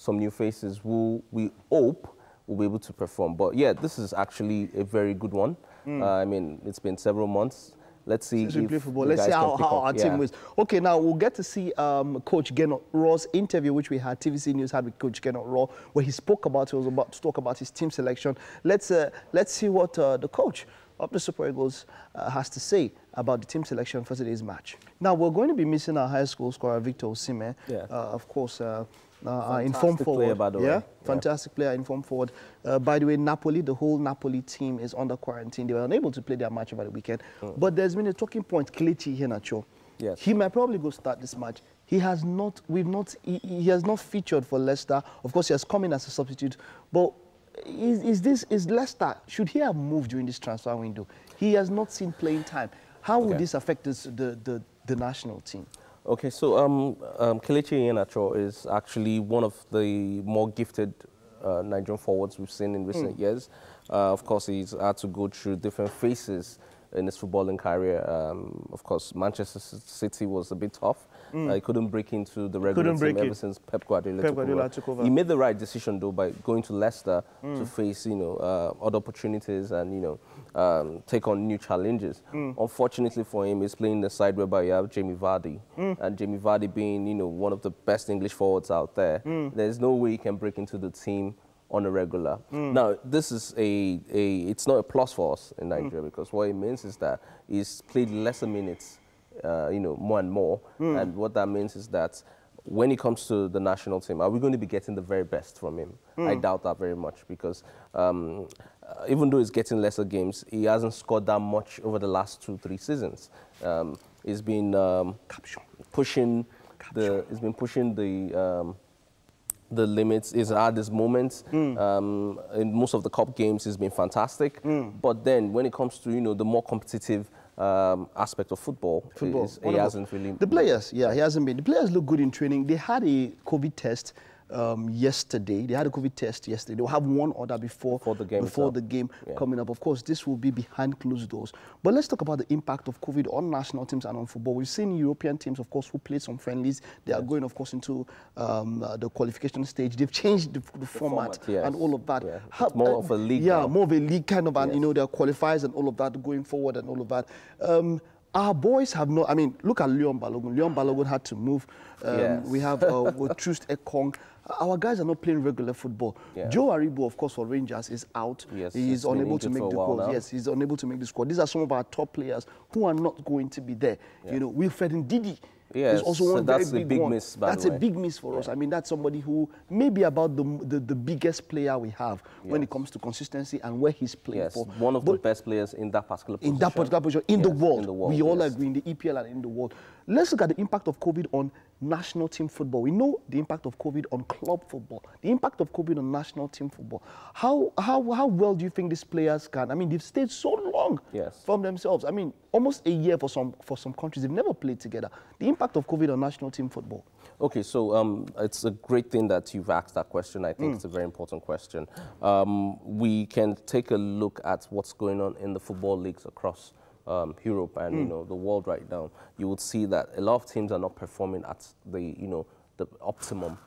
some new faces who we hope will be able to perform. But yeah, this is actually a very good one. I mean, it's been several months. Let's see if play football. Let's see how our team wins. Okay, now we'll get to see Coach Gernot Raw's interview, which we had, TVC News had with Coach Gernot Raw, where he spoke about, he was about to talk about his team selection. Let's see what the coach of the Super Eagles has to say about the team selection for today's match. Now, we're going to be missing our high school scorer, Victor Osimhen. Yeah. Of course, informed forward. Player, by the way. Fantastic player, informed forward. By the way, Napoli, the whole Napoli team is under quarantine. They were unable to play their match over the weekend. But there's been a talking point, Kelechi Iheanacho. Yes. He might probably go start this match. He has not, he has not featured for Leicester. Of course, he has come in as a substitute. But is Leicester, should he have moved during this transfer window? He has not seen playing time. How would this affect the national team? Okay, so Kelechi Iheanacho is actually one of the more gifted Nigerian forwards we've seen in recent years. Of course, he's had to go through different phases in his footballing career. Of course, Manchester City was a bit tough. He couldn't break into the regular team ever since Pep Guardiola took over. He made the right decision, though, by going to Leicester to face, other opportunities and, take on new challenges. Unfortunately for him, he's playing the side whereby you have Jamie Vardy. And Jamie Vardy being, one of the best English forwards out there, there's no way he can break into the team on a regular. Now, this is it's not a plus for us in Nigeria because what it means is that he's played lesser minutes, more and more. And what that means is that when it comes to the national team, are we going to be getting the very best from him? I doubt that very much because even though he's getting lesser games, he hasn't scored that much over the last 2-3 seasons. He's been pushing the limits. He's had his moments. In most of the cup games, he's been fantastic. But then when it comes to, the more competitive aspect of football he hasn't really... The players, he hasn't been. The players look good in training. They had a COVID test yesterday. They had a COVID test yesterday. They'll have one order before the game coming up. Of course, this will be behind closed doors. But let's talk about the impact of COVID on national teams and on football. We've seen European teams, of course, who played some friendlies. They are going, of course, into the qualification stage. They've changed the format and all of that. It's more of a league now. More of a league kind of, and there are qualifiers and all of that going forward and all of that. Our boys have not, look at Leon Balogun. Leon Balogun had to move. We have Troost Ekong. Our guys are not playing regular football. Joe Aribo, of course, for Rangers is out. He is unable to make the squad. Yes, he's unable to make the squad. These are some of our top players who are not going to be there. Wilfred Ndidi is also one very big one. Miss, that's a big miss for us. That's somebody who may be about the biggest player we have when it comes to consistency and where he's playing for. One of the best players in that particular position. In that particular position, in the world. We all agree in the EPL and in the world. Let's look at the impact of COVID on national team football. We know the impact of COVID on club football, the impact of COVID on national team football. How well do you think these players can? They've stayed so long from themselves. Almost a year for some countries. They've never played together. The impact of COVID on national team football. Okay, so it's a great thing that you've asked that question. I think it's a very important question. We can take a look at what's going on in the football leagues across Europe and the world right now. You would see that a lot of teams are not performing at the the optimum.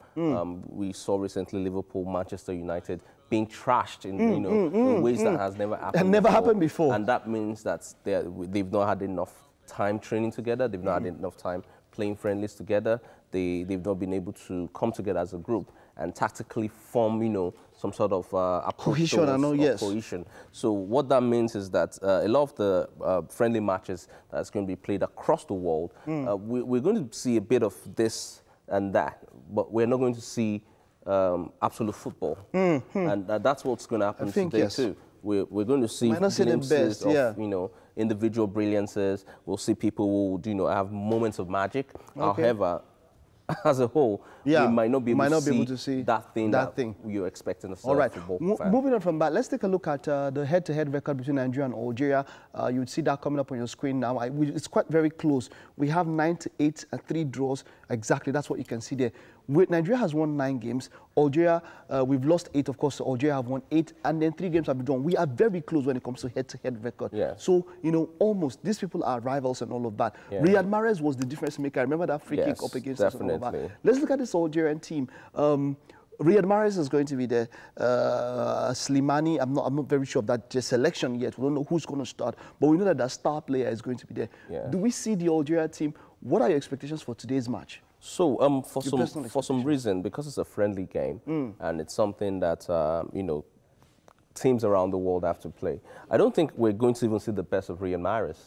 We saw recently Liverpool, Manchester United being trashed in ways that has never happened before. And that means that they've not had enough time training together. They've not had enough time playing friendlies together. They've not been able to come together as a group and tactically form, some sort of cohesion. Cohesion. So what that means is that a lot of the friendly matches that's going to be played across the world, we're going to see a bit of this and that, but we're not going to see absolute football. And that's what's going to happen today too. We're going to see glimpses of, individual brilliances. We'll see people who, have moments of magic. However, as a whole, we might not be able to see that thing you're expecting as a football fan. Moving on from that, let's take a look at the head-to-head record between Nigeria and Algeria. You would see that coming up on your screen now. It's quite very close. We have 9-8 and 3 draws. Exactly, that's what you can see there. Nigeria has won 9 games. Algeria, we've lost 8, of course. So Algeria have won 8, and then 3 games have been drawn. We are very close when it comes to head-to-head record. So, almost, these people are rivals and all of that. Riyad Mahrez was the difference maker. I remember that free kick up against us and all of that. Let's look at this Algerian team. Riyad Mahrez is going to be there. Slimani, I'm not very sure of that selection yet. We don't know who's going to start, but we know that the star player is going to be there. Yeah. Do we see the Algeria team? What are your expectations for today's match? So for some reason, because it's a friendly game and it's something that you know, teams around the world have to play, I don't think we're going to even see the best of Riyad Mahrez.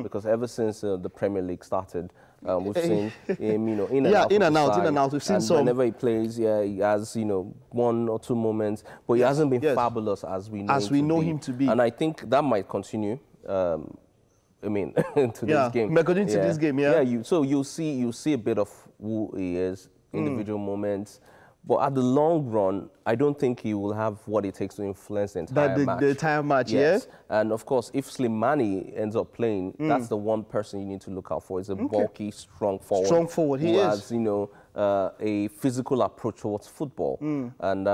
Because ever since the Premier League started, we've seen him, you know, in and out. We've seen some. Whenever he plays, he has, you know, 1 or 2 moments, but he hasn't been fabulous as we know him to be. And I think that might continue. I mean, to this game. According to this game, so you'll see a bit of who he is, individual moments. But at the long run, I don't think he will have what it takes to influence the entire match. The entire match, yes. And of course, if Slimani ends up playing, that's the one person you need to look out for. He's a bulky, strong forward. Strong forward, he has, you know, a physical approach towards football. And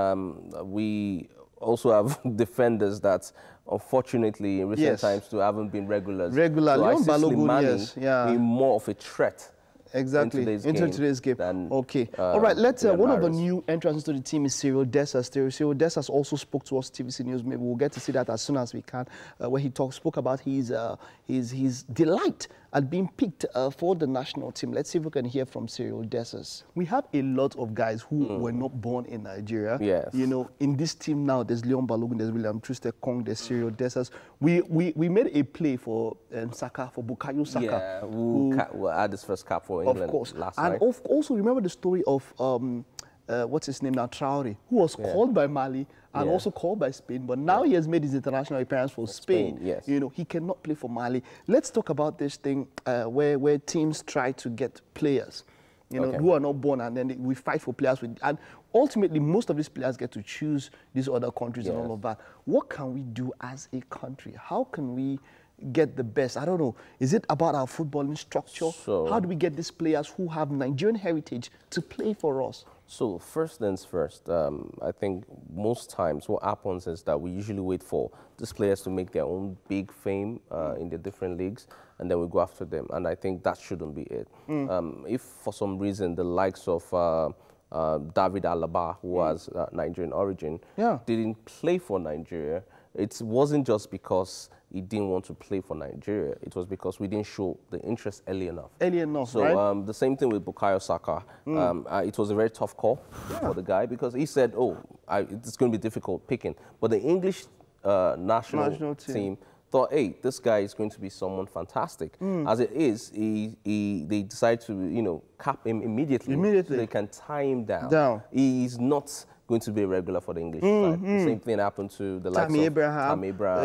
we also have defenders that, unfortunately, in recent times, too, haven't been regulars. Regularly, so I see Slimani being more of a threat. Exactly, into today's game. Okay. All right, let's, one of the new entrants to the team is Cyril Dessers. Cyril Dessers also spoke to us, TVC News. Maybe we'll get to see that as soon as we can, where he spoke about his delight at being picked for the national team. Let's see if we can hear from Cyril Dessers. We have a lot of guys who were not born in Nigeria. Yes. You know, in this team now, there's Leon Balogun, there's William Troost-Ekong, there's Cyril Dessers. We made a play for Saka, for Bukayo Saka. Yeah, who had his first cap for England last night. And also remember the story of what's his name now, Chowder, who was called by Mali and also called by Spain, but now he has made his international appearance for Spain. Yes. You know, he cannot play for Mali. Let's talk about this thing where teams try to get players, you know, who are not born, and then we fight for players. And ultimately, most of these players get to choose these other countries and all of that. What can we do as a country? How can we get the best? I don't know. Is it about our footballing structure? How do we get these players who have Nigerian heritage to play for us? So first things first, I think most times what happens is that we usually wait for these players to make their own big fame in the different leagues, and then we go after them. And I think that shouldn't be it. If for some reason the likes of David Alaba, who has Nigerian origin, didn't play for Nigeria, it wasn't just because he didn't want to play for Nigeria. It was because we didn't show the interest early enough. So the same thing with Bukayo Saka. It was a very tough call for the guy because he said, it's going to be difficult picking. But the English national team thought, hey, this guy is going to be someone fantastic. As it is, they decide to, you know, cap him immediately. So they can tie him down. He's not going to be a regular for the English side. The same thing happened to the likes of Tammy Abraham,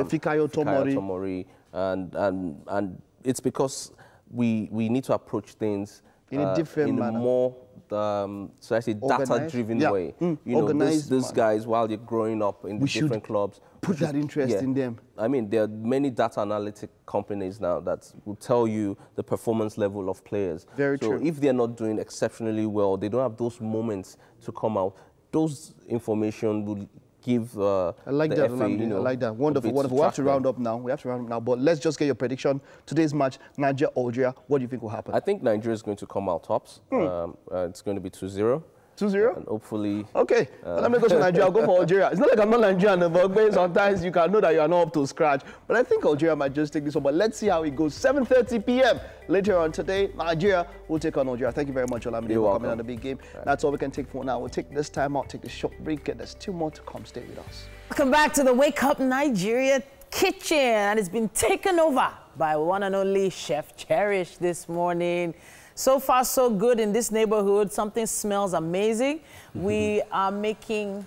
Fikayo Tomori, and it's because we need to approach things in a different manner, more so I say data-driven way. You know, these guys, while you're growing up in the different clubs, put that interest in them. I mean, there are many data analytic companies now that will tell you the performance level of players. Very true. So if they're not doing exceptionally well, they don't have those moments to come out. Those information will give I like that, FA, you know, I like that. Wonderful, wonderful. We have to round up now. But let's just get your prediction. Today's match, Nigeria, what do you think will happen? I think Nigeria is going to come out tops. It's going to be 2-0. 2-0? And hopefully... Okay, let me go to Nigeria. I'll go for Algeria. It's not like I'm not Nigerian, but sometimes you can know that you are not up to scratch. But I think Algeria might just take this one. But let's see how it goes. 7:30 p.m. later on today, Nigeria will take on Algeria. Thank you very much, Olamide, for coming on the big game. Right. That's all we can take for now. We'll take this time out, take a short break, and there's 2 more to come. Stay with us. Welcome back to the Wake Up Nigeria kitchen. And it's been taken over by one and only Chef Cherish this morning. So far, so good in this neighborhood. Something smells amazing. We are making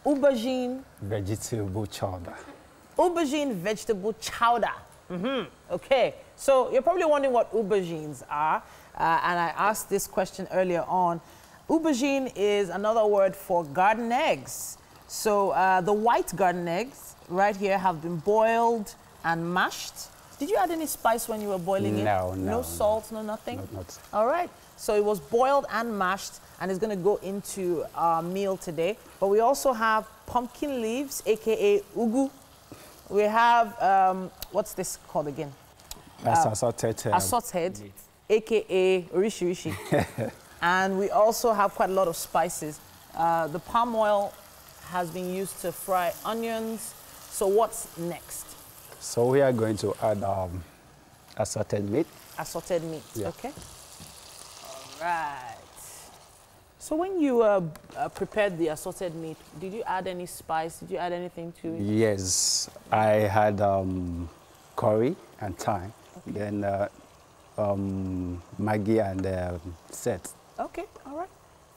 aubergine vegetable chowder. Aubergine vegetable chowder. Okay, so you're probably wondering what aubergines are. And I asked this question earlier on. Aubergine is another word for garden eggs. So the white garden eggs right here have been boiled and mashed. Did you add any spice when you were boiling it? No. No salt, no nothing? Not. All right. So it was boiled and mashed, and it's going to go into our meal today. But we also have pumpkin leaves, a.k.a. ugu. We have, what's this called again? Assorted, a.k.a. rishi. And we also have quite a lot of spices. The palm oil has been used to fry onions. So what's next? So we are going to add assorted meat. Assorted meat, Yeah. okay. All right. So when you prepared the assorted meat, did you add any spice? Did you add anything to it? Yes, I had curry and thyme, then Maggi and set. Okay, all right.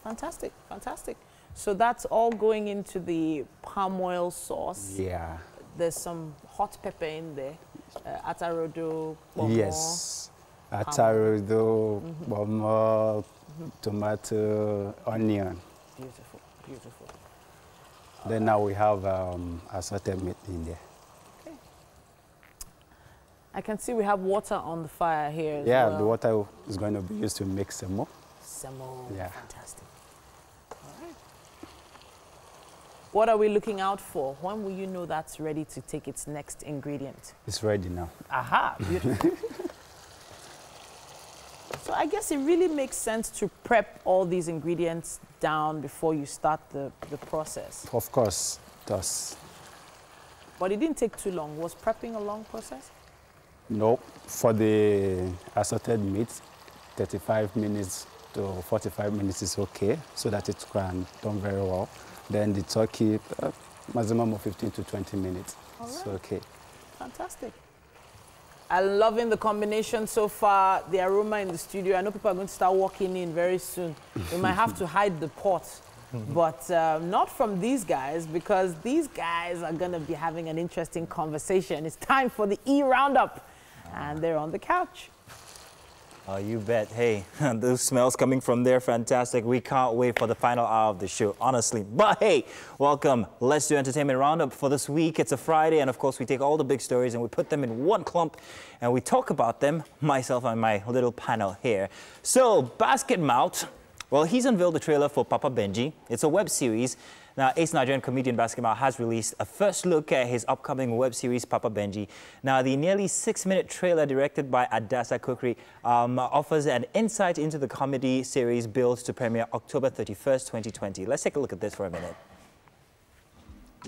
Fantastic, fantastic. So that's all going into the palm oil sauce. Yeah. There's some hot pepper in there. Atarodo, bomo. Yes. Atarodo, bomo, tomato, onion. Beautiful, beautiful. Then now we have assorted meat in there. Okay. I can see we have water on the fire here as Yeah, well. the water is going to be used to make semo. Semo, Yeah. fantastic. All right. What are we looking out for? When will you know that's ready to take its next ingredient? It's ready now. Aha, beautiful. So I guess it really makes sense to prep all these ingredients down before you start the process. Of course, it does. But it didn't take too long. Was prepping a long process? No, for the assorted meat, 35 minutes to 45 minutes is okay, so that it can done very well. Then the turkey, maximum of 15 to 20 minutes. All right. It's okay. Fantastic. I'm loving the combination so far, the aroma in the studio. I know people are going to start walking in very soon. We might have to hide the pot, but not from these guys, because these guys are going to be having an interesting conversation. It's time for the Roundup, and they're on the couch. Oh, you bet. Hey, those smells coming from there, fantastic. We can't wait for the final hour of the show, honestly. But hey, welcome. Let's do Entertainment Roundup for this week. It's a Friday, and of course, we take all the big stories and we put them in one clump, and we talk about them, myself and my little panel here. So, Basket Mouth, well, he's unveiled the trailer for Papa Benji. It's a web series. Now, ace Nigerian comedian Basket Mouth has released a first look at his upcoming web series, Papa Benji. Now, the nearly 6-minute trailer directed by Adasa Kokri offers an insight into the comedy series built to premiere October 31st, 2020. Let's take a look at this for a minute.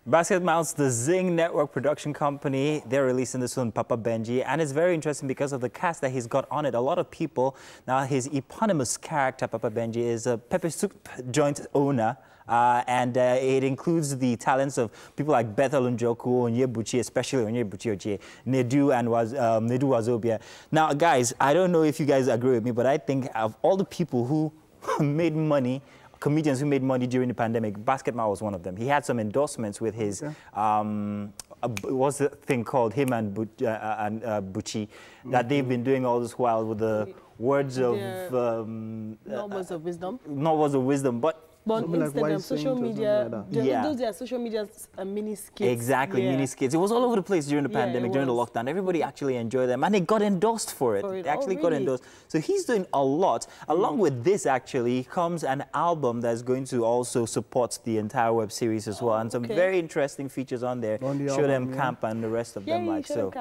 Basket Mouth's the Zing Network production company. They're releasing this one, Papa Benji, and it's very interesting because of the cast that he's got on it. A lot of people. Now, his eponymous character, Papa Benji, is a pepper soup joint owner. And it includes the talents of people like Bethel Njoku, Onyebuchi, especially Onyebuchi Oche, Nedu and Nedu Wazobia. Now, guys, I don't know if you guys agree with me, but I think of all the people who made money, comedians who made money during the pandemic, Basket Mouth was one of them. He had some endorsements with his, what's the thing called, him and Buchi, that they've been doing all this while with the words of... not words of wisdom. Not words of wisdom, but... But Instagram, social media, those are social media mini skits. Exactly, mini skits. It was all over the place during the pandemic, during the lockdown. Everybody actually enjoyed them, and they got endorsed for it. They actually got endorsed. So he's doing a lot. Along with this, actually, comes an album that's going to also support the entire web series as well, and some very interesting features on there. Show Them Camp and the rest of them, like so.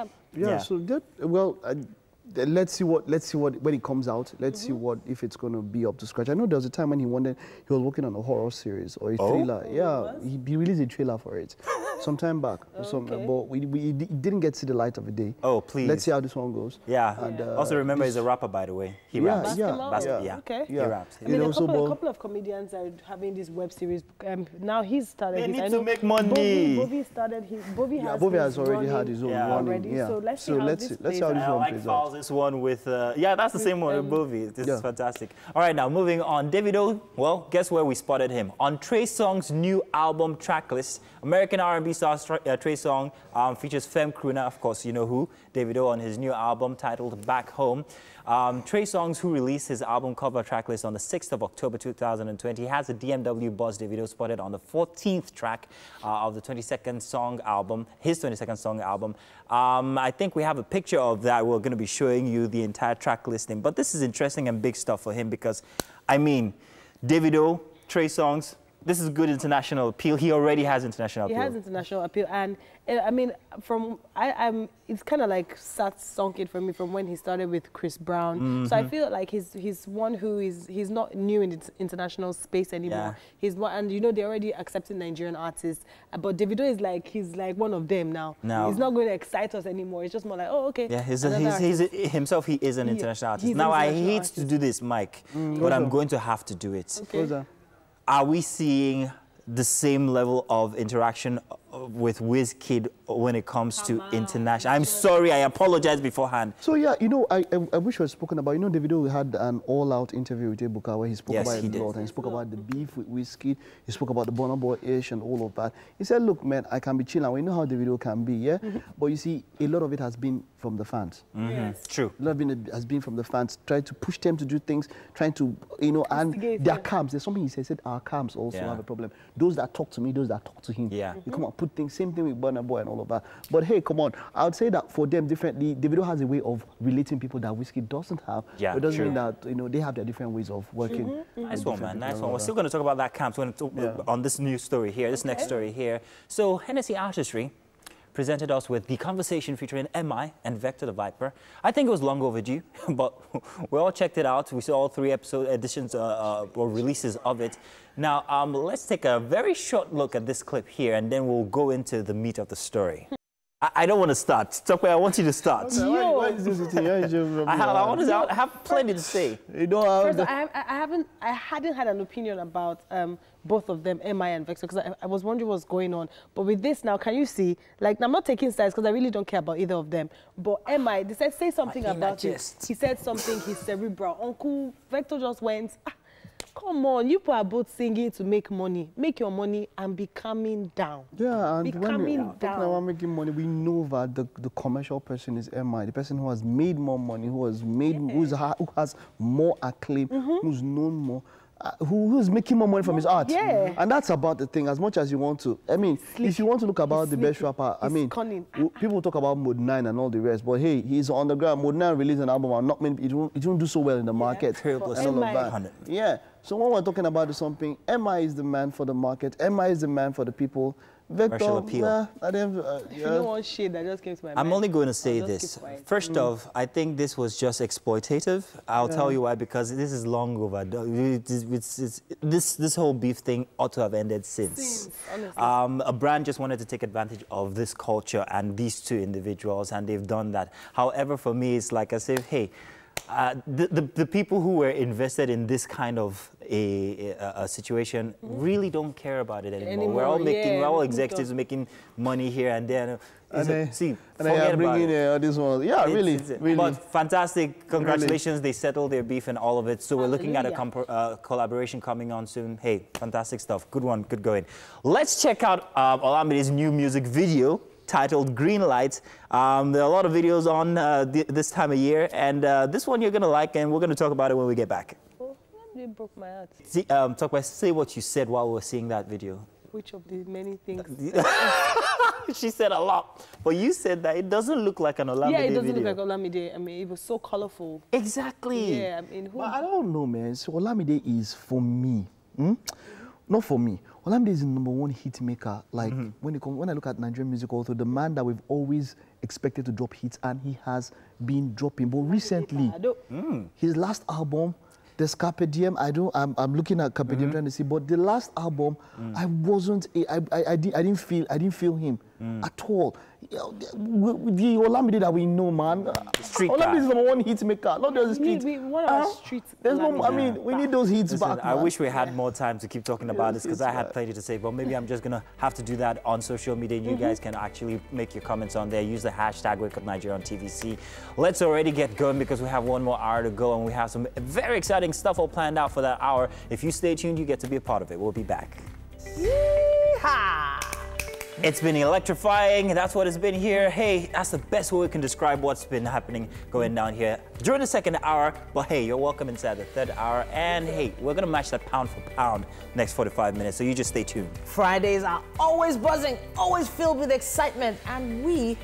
So that, well. Let's see what when it comes out. Let's see what if it's going to be up to scratch. I know there was a time when he was working on a horror series or a thriller. Yeah, he released a trailer for it some time back. But we didn't get to see the light of the day. Oh, please. Let's see how this one goes. Yeah. And, also remember, he's a rapper, by the way. He raps. Okay. He raps. I mean, a couple of comedians are having this web series. Now he's started. They need to make money. Bobby started his. Bobby has already had his own running. So let's see how this plays out. I like this one with, that's the same one with Bobby. This is fantastic. All right, now moving on. Davido, well, guess where we spotted him? On Trey Songz's new album track list. American R&B star Trey Songz features Femme Crooner, of course, you know who, Davido, on his new album titled Back Home. Trey Songz, who released his album cover track list on the 6th of October 2020, has a DMW boss Davido spotted on the 14th track of the 22nd song album, his 22nd song album. I think we have a picture of that. We're going to be showing you the entire track listing. But this is interesting and big stuff for him because, I mean, Davido, Trey Songz, This is good international appeal. He already has international appeal. He has international appeal, and I mean, it's kind of like sunk in for me from when he started with Chris Brown. Mm-hmm. So I feel like he's one who he's not new in the international space anymore. Yeah. He's one, and you know they're already accepting Nigerian artists. But Davido is like he's like one of them now. He's not going to excite us anymore. It's just more like, oh, okay. Yeah, he's himself. He is an international artist. Now I hate to do this, Mike, but I'm going to have to do it. Okay. Are we seeing the same level of interaction with Wizkid when it comes to international? I'm sorry, I apologize beforehand. So yeah, you know, I wish we had spoken about, you know, Davido had an all-out interview with Ebuka where he spoke about it a lot, and he spoke about the beef with Wizkid, he spoke about the Burna Boy ish and all of that. He said, look, man, I can be chilling. We know how Davido can be, yeah? But you see, a lot of it has been from the fans. Yes. True. A lot of it has been from the fans, trying to push them to do things, trying to, you know, and their camps. There's something he said our camps also have a problem. Those that talk to me, those that talk to him. Yeah. You come on, put things, same thing with Burna Boy and all of that. But hey, come on, I would say that for them differently, Davido has a way of relating people that Wizkid doesn't have. Yeah, it doesn't mean that, you know, they have their different ways of working. Nice one, man. Nice one. We're still going to talk about that camps on this new story here, this next story here. So Hennessy Artistry presented us with The Conversation featuring MI and Vector the Viper. I think it was long overdue, but we all checked it out. We saw all 3 editions or releases of it. Now, let's take a very short look at this clip here, and then we'll go into the meat of the story. I don't want to start. Tokwe, I want you to start. Why is this thing? I have plenty to say. You know, First, I hadn't had an opinion about both of them, MI and Vector, because I was wondering what's going on. But with this now, can you see? Like, I'm not taking sides because I really don't care about either of them. But MI, they said say something about it. He said something. He's cerebral. Uncle Vector just went. Come on, you people are both singing to make money. Make your money and be calming down. Yeah, and be calming down. When we're making money, we know that the commercial person is MI, the person who has made more money, who has more acclaim, who's known more. Who's making more money from his art. Yeah. And that's about the thing, as much as you want to. I mean, if you want to look about the best rapper, I mean, people talk about Mode 9 and all the rest, but hey, he's on the ground. Mode 9 released an album and not many, it won't do so well in the market. And all of that. Yeah. So when we're talking about something, MI is the man for the market. MI is the man for the people. Vector, appeal. You know one shade that just came to my mind. I'm only going to say this. First off, I think this was just exploitative. I'll tell you why, because this is long overdue. This whole beef thing ought to have ended since. A brand just wanted to take advantage of this culture and these 2 individuals, and they've done that. However, for me, it's like I say, hey, the people who were invested in this kind of a situation really don't care about it anymore. We're all making, we're all executives making money here and there. Forget about it. This one. Yeah, really. But fantastic. Congratulations. They settled their beef and all of it. So we're looking at a collaboration coming on soon. Hey, fantastic stuff. Good one. Good going. Let's check out Olamide's new music video titled Green Light. There are a lot of videos on this time of year, and this one you're going to like, and we're going to talk about it when we get back. You broke my heart. See, talk about, say what you said while we were seeing that video. Which of the many things? She said a lot, but you said that it doesn't look like an Olamide video. Yeah, it doesn't look like Olamide. I mean, it was so colorful. Exactly. Yeah, I mean, but I don't know, man. So Olamide is for me. Not for me. Olamide is the #1 hit maker. Like when I look at Nigerian music, also the man that we've always expected to drop hits, and he has been dropping. But recently, his last album, the Carpe Diem, I'm looking at Carpe Diem trying to see, but the last album, I didn't feel him at all. The Olamide that we know, man. Olamide is the #1 hit maker, not just the street. We want our street. There's no, I mean, we need those hits back. I wish we had more time to keep talking about this because I had plenty to say, but maybe I'm just going to have to do that on social media. You guys can actually make your comments on there. Use the hashtag Wake Up Nigeria on TVC. Let's already get going because we have 1 more hour to go and we have some very exciting stuff all planned out for that hour. If you stay tuned, you get to be a part of it. We'll be back. Yeehaw! It's been electrifying. That's what it's been here. Hey, that's the best way we can describe what's been happening going down here during the 2nd hour. But hey, you're welcome inside the 3rd hour. And hey, we're going to match that pound for pound next 45 minutes. So you just stay tuned. Fridays are always buzzing, always filled with excitement. And we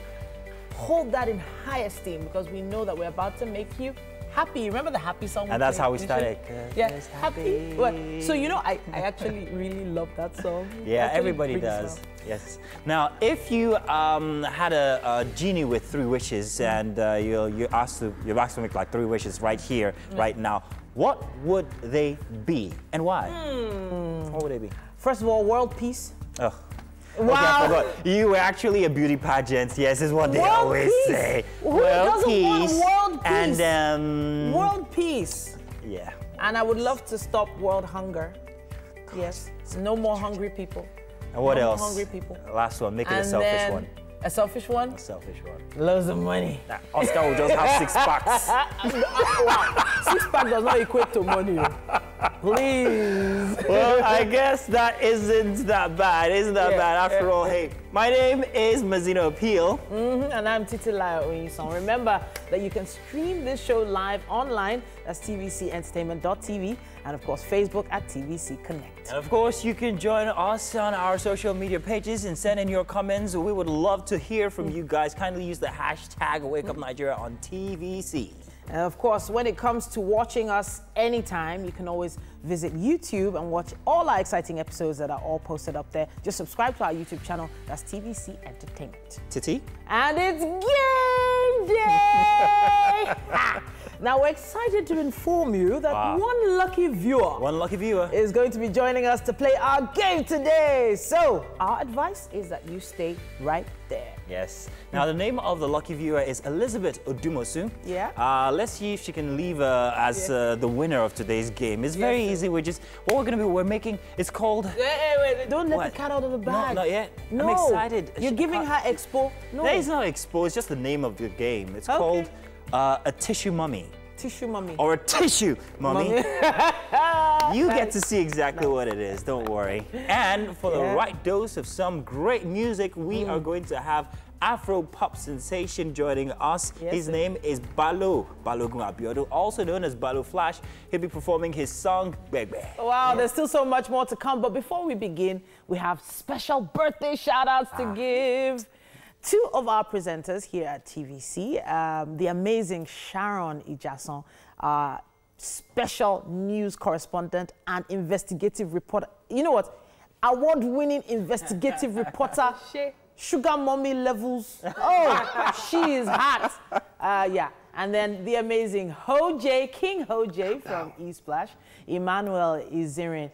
hold that in high esteem because we know that we're about to make you Happy. Remember the Happy song? And that's how we started. Yeah, Happy. Well, so, you know, I actually really love that song. Yeah, everybody does. Yes. Now, if you had a genie with 3 wishes and you've asked to make like 3 wishes right here, right now, what would they be and why? What would they be? First of all, world peace. Oh. Wow. Okay, I forgot. You were actually a beauty pageant. Yes, is what they always say. Who doesn't want world peace? And world peace. Yeah. And I would love to stop world hunger. Yes. So no more hungry people. And what else? More hungry people. Last one. Make it a selfish one. A selfish one? A selfish one. Loads of money. Nah, Oscar will just have 6 packs. Wow. 6 packs does not equate to money. Please. Well, I guess that isn't that bad. Isn't that bad? After all, hey, my name is Mazino Appeal. And I'm Titilaya Oyinson. Remember that you can stream this show live online. That's tvcentertainment.tv. And of course, Facebook at TVC Connect. And of course, you can join us on our social media pages and send in your comments. We would love to hear from you guys. Kindly use the hashtag WakeUpNigeria on TVC. And of course, when it comes to watching us anytime, you can always visit YouTube and watch all our exciting episodes that are all posted up there. Just subscribe to our YouTube channel. That's TVC Entertainment. Titi? And it's game day! Now, we're excited to inform you that one lucky viewer is going to be joining us to play our game today. So, our advice is that you stay right there. Yes. Now, the name of the lucky viewer is Elizabeth Odumosu. Yeah. Let's see if she can leave as the winner of today's game. It's very easy. What we're going to be, we're making, it's called... Wait, don't let the cat out of the bag. No, not yet. No. I'm excited. You're giving her expo. No. It's not expo, it's just the name of the game. It's called a tissue mummy. Tissue mummy. Or a tissue mummy. You get to see exactly what it is, don't worry. And for the right dose of some great music, we are going to have Afro pop sensation joining us. His name is Balogun Abiodun, also known as Balo Flash. He'll be performing his song, Bebe. Wow, there's still so much more to come. But before we begin, we have special birthday shout-outs to give. 2 of our presenters here at TVC, the amazing Sharon Ijason, our special news correspondent and investigative reporter. You know what? Award-winning investigative reporter. Sugar mommy levels. Oh, she is hot. Yeah. And then the amazing Hoj, King Hoj from E-Splash, Emmanuel Izirin,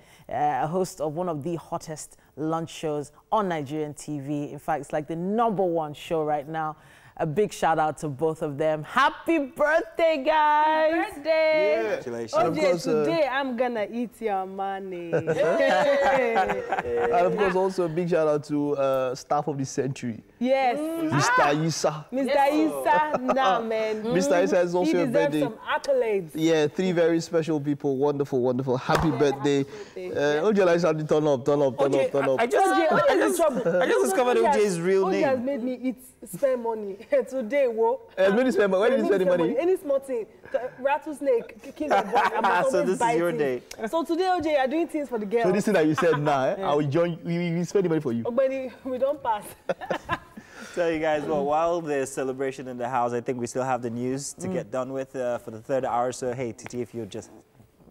host of one of the hottest lunch shows on Nigerian TV. In fact, it's like the #1 show right now. A big shout out to both of them. Happy birthday, guys! Happy birthday! Yeah. Congratulations. OJ, today I'm gonna eat your money. And of course, also a big shout out to Staff of the Century. Yes. Mr. Isa. Mr. Isa, nah, man. Mr. Isa is also your birthday. He deserves some accolades. Yeah, 3 very special people. Wonderful, wonderful. Happy birthday. OJ likes to turn up. I just discovered OJ's real name. OJ has made me spend money. Today, whoa. When did you spend the money? Any small thing. Rattlesnake, king of boys. So this is your day. So today, OJ, you are doing things for the girls. So this thing that you said now, I will join, we spend the money for you. Ogbeni, we don't pass. Tell you guys, well, while there's celebration in the house, I think we still have the news to get done with for the 3rd hour. So, hey, Titi, if you just...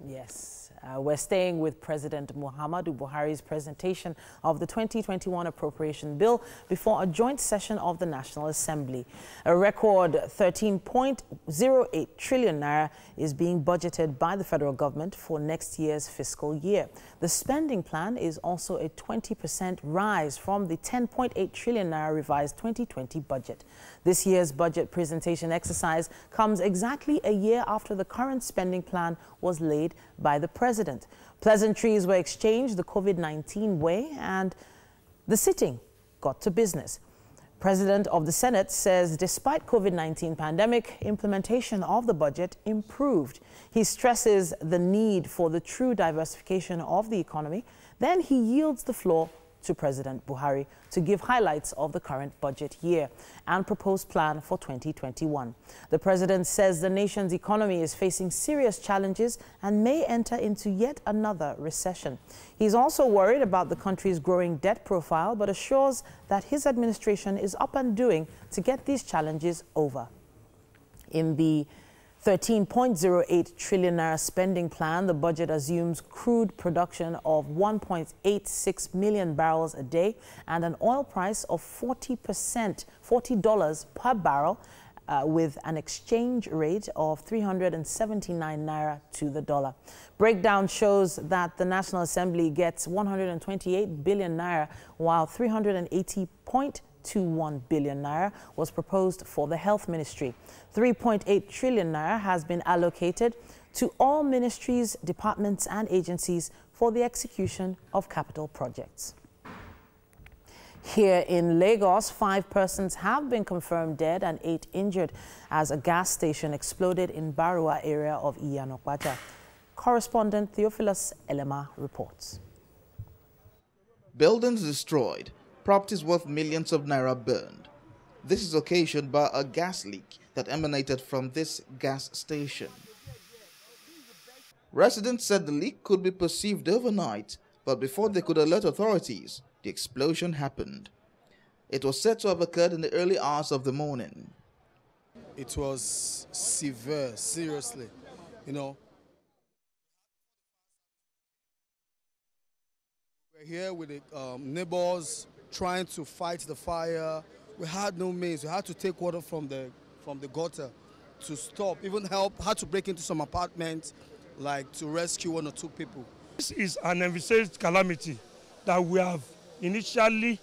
Yes. We're staying with President Muhammadu Buhari's presentation of the 2021 appropriation bill before a joint session of the National Assembly. A record 13.08 trillion naira is being budgeted by the federal government for next year's fiscal year. The spending plan is also a 20% rise from the 10.8 trillion naira revised 2020 budget. This year's budget presentation exercise comes exactly a year after the current spending plan was laid by the president. Pleasantries were exchanged the COVID-19 way, and the sitting got to business. President of the Senate says despite COVID-19 pandemic, implementation of the budget improved. He stresses the need for the true diversification of the economy. Then he yields the floor to President Buhari to give highlights of the current budget year and proposed plan for 2021. The president says the nation's economy is facing serious challenges and may enter into yet another recession. He's also worried about the country's growing debt profile, but assures that his administration is up and doing to get these challenges over. In the 13.08 trillion naira spending plan. The budget assumes crude production of 1.86 million barrels a day and an oil price of $40 per barrel, with an exchange rate of 379 naira to the dollar. Breakdown shows that the National Assembly gets 128 billion naira, while 380.21 billion naira was proposed for the Health Ministry. 3.8 trillion naira has been allocated to all ministries, departments and agencies for the execution of capital projects. Here in Lagos, 5 persons have been confirmed dead and 8 injured as a gas station exploded in Barua area of Iyanokwaja. Correspondent Theophilus Elema reports. Buildings destroyed, properties worth millions of naira burned. This is occasioned by a gas leak that emanated from this gas station. Residents said the leak could be perceived overnight, but before they could alert authorities, the explosion happened. It was said to have occurred in the early hours of the morning. It was severe, seriously, you know. We're here with the neighbors trying to fight the fire. We had no means. We had to take water from the gutter to stop. Even had to break into some apartments, like to rescue 1 or 2 people. This is an envisaged calamity that we have initially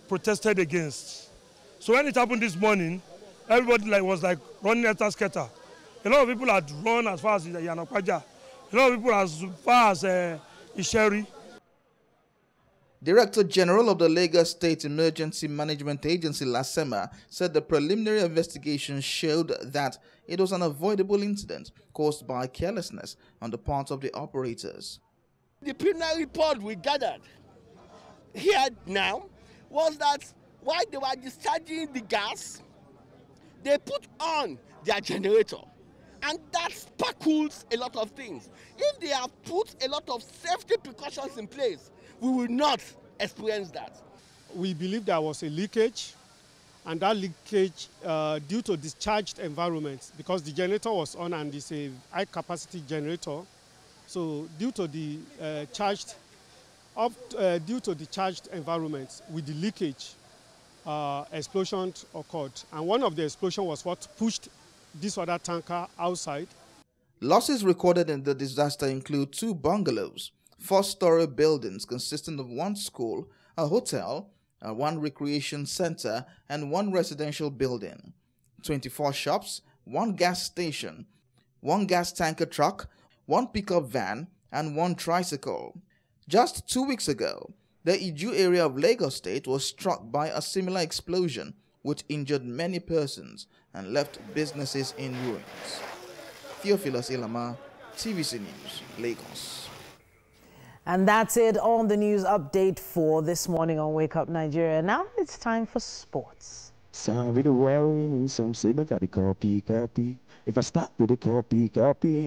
protested against. So when it happened this morning, everybody was running after scatter. A lot of people had run as far as Yanokwaja. A lot of people as far as Isheri. Director General of the Lagos State Emergency Management Agency, Lasema, said the preliminary investigation showed that it was an avoidable incident caused by carelessness on the part of the operators. The preliminary report we gathered here now was that while they were discharging the gas, they put on their generator, and that sparkles a lot of things. If they have put a lot of safety precautions in place, we will not experience that. We believe there was a leakage, and that leakage due to discharged environments, because the generator was on and it's a high capacity generator. So due to the charged environments with the leakage, explosions occurred. And one of the explosions was what pushed this other tanker outside. Losses recorded in the disaster include 2 bungalows, 4-story buildings consisting of 1 school, a hotel, 1 recreation center, and 1 residential building, 24 shops, 1 gas station, 1 gas tanker truck, 1 pickup van, and 1 tricycle. Just 2 weeks ago, the Iju area of Lagos State was struck by a similar explosion, which injured many persons and left businesses in ruins. Theophilus Elema, TVC News, Lagos. And that's it on the news update for this morning on Wake Up Nigeria. Now it's time for sports. Some say look at the copy. If I start with the copy,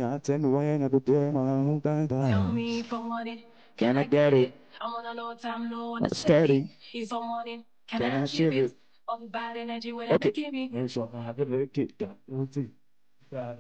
I tell me why I never do my own thing. Tell me if I want it, can I get it? I wanna know time, no one is steady. If I want it, can I achieve it? All the bad energy when I give me. So I have to look at that.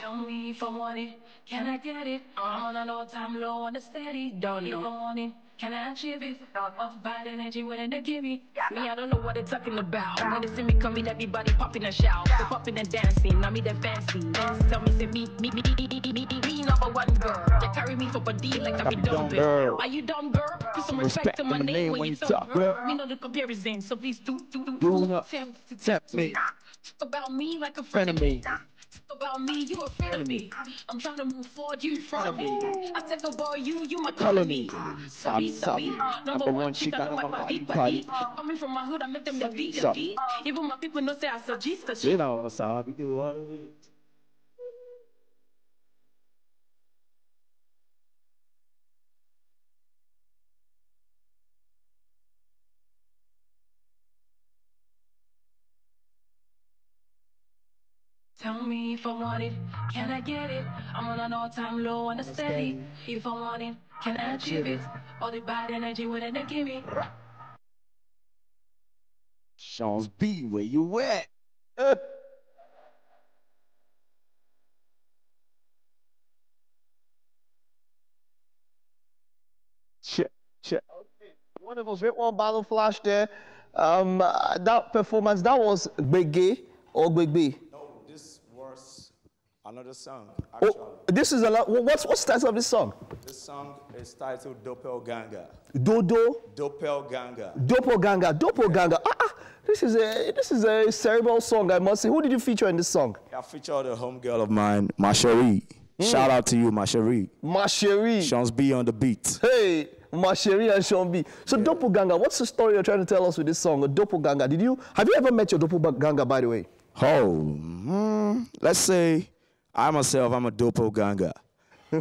Tell me if I want it, can I get it? I'm on a low time low on the steady. Don't know if I want it, can I achieve it? Off bad energy when they give me. Me, I don't know what they're talking about. When they see me coming, everybody popping and shout. They popping and dancing, now me they fancy. Tell me, say me number 1 girl. They carry me for body like I be dumb girl. Are you dumb girl? Put some respect to my name when you talk, girl. We know the comparison, so please do not tap me. About me like a friend of me. About me, you a friend of me. I'm trying to move forward, you in front of me. I said the boy, you my colony. Sabi, number one, she got like my beat body. Coming from my hood, I met them the beat. Even my people know say I suggest the shit. Sabi, Tell me if I want it, can I get it? I'm on an all-time low and a steady. If I want it, can I achieve it? All the bad energy wouldn't they give me? Sean's B, where you at? Check. One of us, one battle flash there. That performance, that was Gbege or Gbegbe? No, this was another song, actually. Oh, this is a lot. What's the title of this song? This song is titled Doppelganger. Doppelganger. Doppelganger. This is a cerebral song, I must say. Who did you feature in this song? I featured a homegirl of mine, Ma Cherie. Shout out to you, Ma Cherie. Ma Cherie. Sean's B on the beat. Hey, Ma Cherie and Sean B. So yeah. Doppelganger, what's the story you're trying to tell us with this song? A doppelganger. Have you ever met your doppelganger, by the way? Let's say I myself, I'm a doppelganger.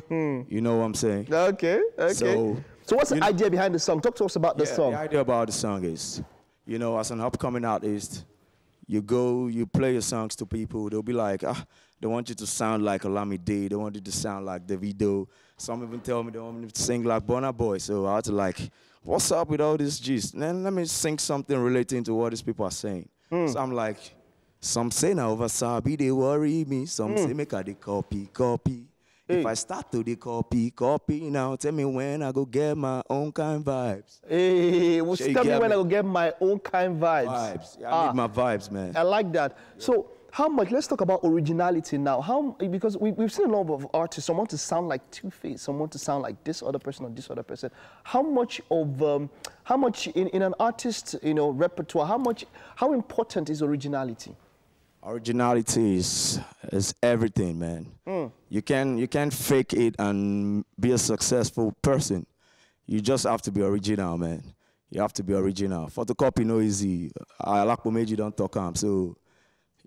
You know what I'm saying? Okay. So what's the idea behind the song? Talk to us about the song. The idea about the song is, you know, as an upcoming artist, you go, you play your songs to people, they'll be like, they want you to sound like Olamide, they want you to sound like Davido. Some even tell me they want me to sing like Burna Boy. So I had to like, what's up with all this gist? Then let me sing something relating to what these people are saying. So I'm like, some say now over Sabi, they worry me. Some say make I they copy. If I start to the copy now, tell me when I go get my own kind vibes. Hey, well, tell me when I go get my own kind vibes. Yeah, I need my vibes, man. I like that. So how much, let's talk about originality now. Because we've seen a lot of artists, someone to sound like Two-Face, someone to sound like this other person or this other person. How much in an artist's, repertoire, how important is originality? Originality is everything, man. You can't fake it and be a successful person. You just have to be original, man. You have to be original. Photocopy no easy. I like Benji don't talk so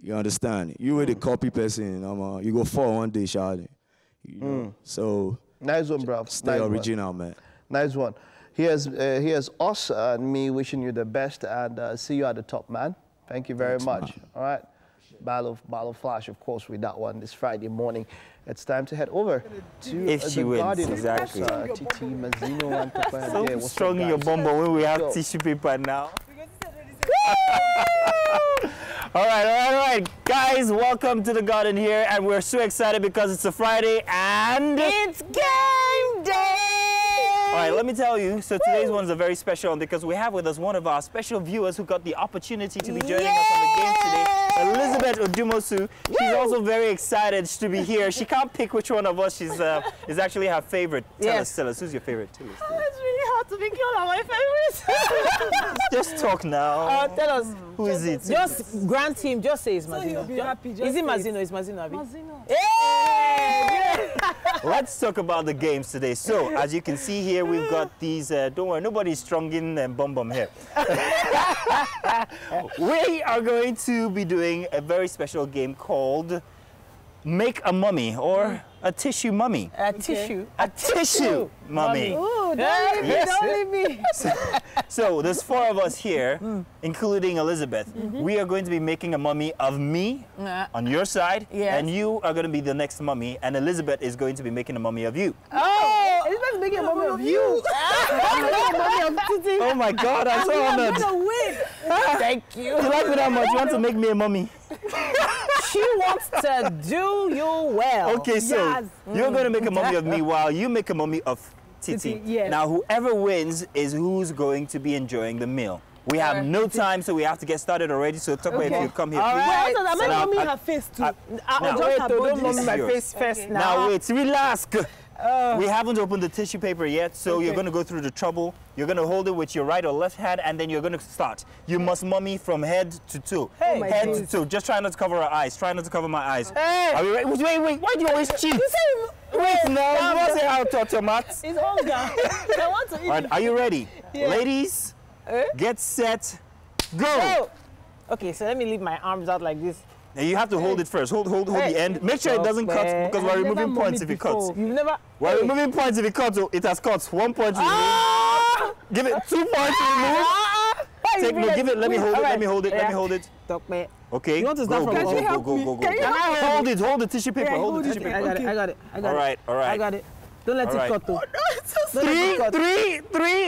you understand. You were the copy person. You go for one day, Charlie. So nice one, bro. Stay original, man. Nice one. Here's us and me wishing you the best and see you at the top, man. Thank you very much. Man. All right. Battle Flash, of course, with that one this Friday morning. It's time to head over to if she wins, Guardian. exactly. Titi Mazino and Papa. So strong in your bumbo when we have tissue paper now. All right, guys, welcome to the garden here, and we're so excited because it's a Friday and it's game day. All right, let me tell you, so today's one's a very special one because we have with us one of our special viewers who got the opportunity to be joining us on the game today, Elizabeth Odumosu. She's also very excited to be here. She can't pick which one of us is actually her favorite. Tell us, who's your favorite? Tell us. Oh, it's really hard to pick all of my favorites. Just talk now. Tell us. Who is it? Just grant him, just say it's Mazino. So he'll be happy. Is it Mazino? It's Mazino, Abi? Mazino. Hey! Let's talk about the games today. So, as you can see here, we've got these, don't worry, nobody's strong in bum here. We are going to be doing a very special game called Make a Mummy, or a tissue mummy. A tissue mummy. Oh, don't leave me. So there's four of us here, including Elizabeth. We are going to be making a mummy of me on your side, and you are going to be the next mummy, and Elizabeth is going to be making a mummy of you. Oh, Elizabeth's making a mummy of you. Oh my God, I'm so honored. Thank you. You like me that much? You want to make me a mummy? She wants to do you well. Okay, so you're going to make a mummy of me while you make a mummy of Titi. Yes. Now, whoever wins is who's going to be enjoying the meal. We have no time, so we have to get started already. So, Tokwe, if you come here, please. All right. Am I mumming her face too? Don't mummy my face first now. Now, wait, relax. We haven't opened the tissue paper yet, so you're going to go through the trouble. You're going to hold it with your right or left hand, and then you're going to start. You must mummy from head to toe. Hey. Head to toe. Just try not to cover our eyes. Try not to cover my eyes. Hey. Are we ready? Wait. Why do you always cheat? Wait, no. You want to say how to tomatoes? It's hunger. I want to eat. All right, are you ready? Yeah. Ladies, get set, go. Okay, so let me leave my arms out like this. Now you have to hold it first. Hold the end. Make sure it doesn't cut because we're removing points if it cuts. You've never. We're removing points if it cuts. So it has cuts. 1 point removed. Give it 2 points removed. Take no. Give it. Let me hold it. Let me hold it. Let me hold it. Okay. You want to start from go. Hold it. Hold the tissue paper. Hold the tissue paper. I got it. All right. I got it. Don't let it cut though. Three.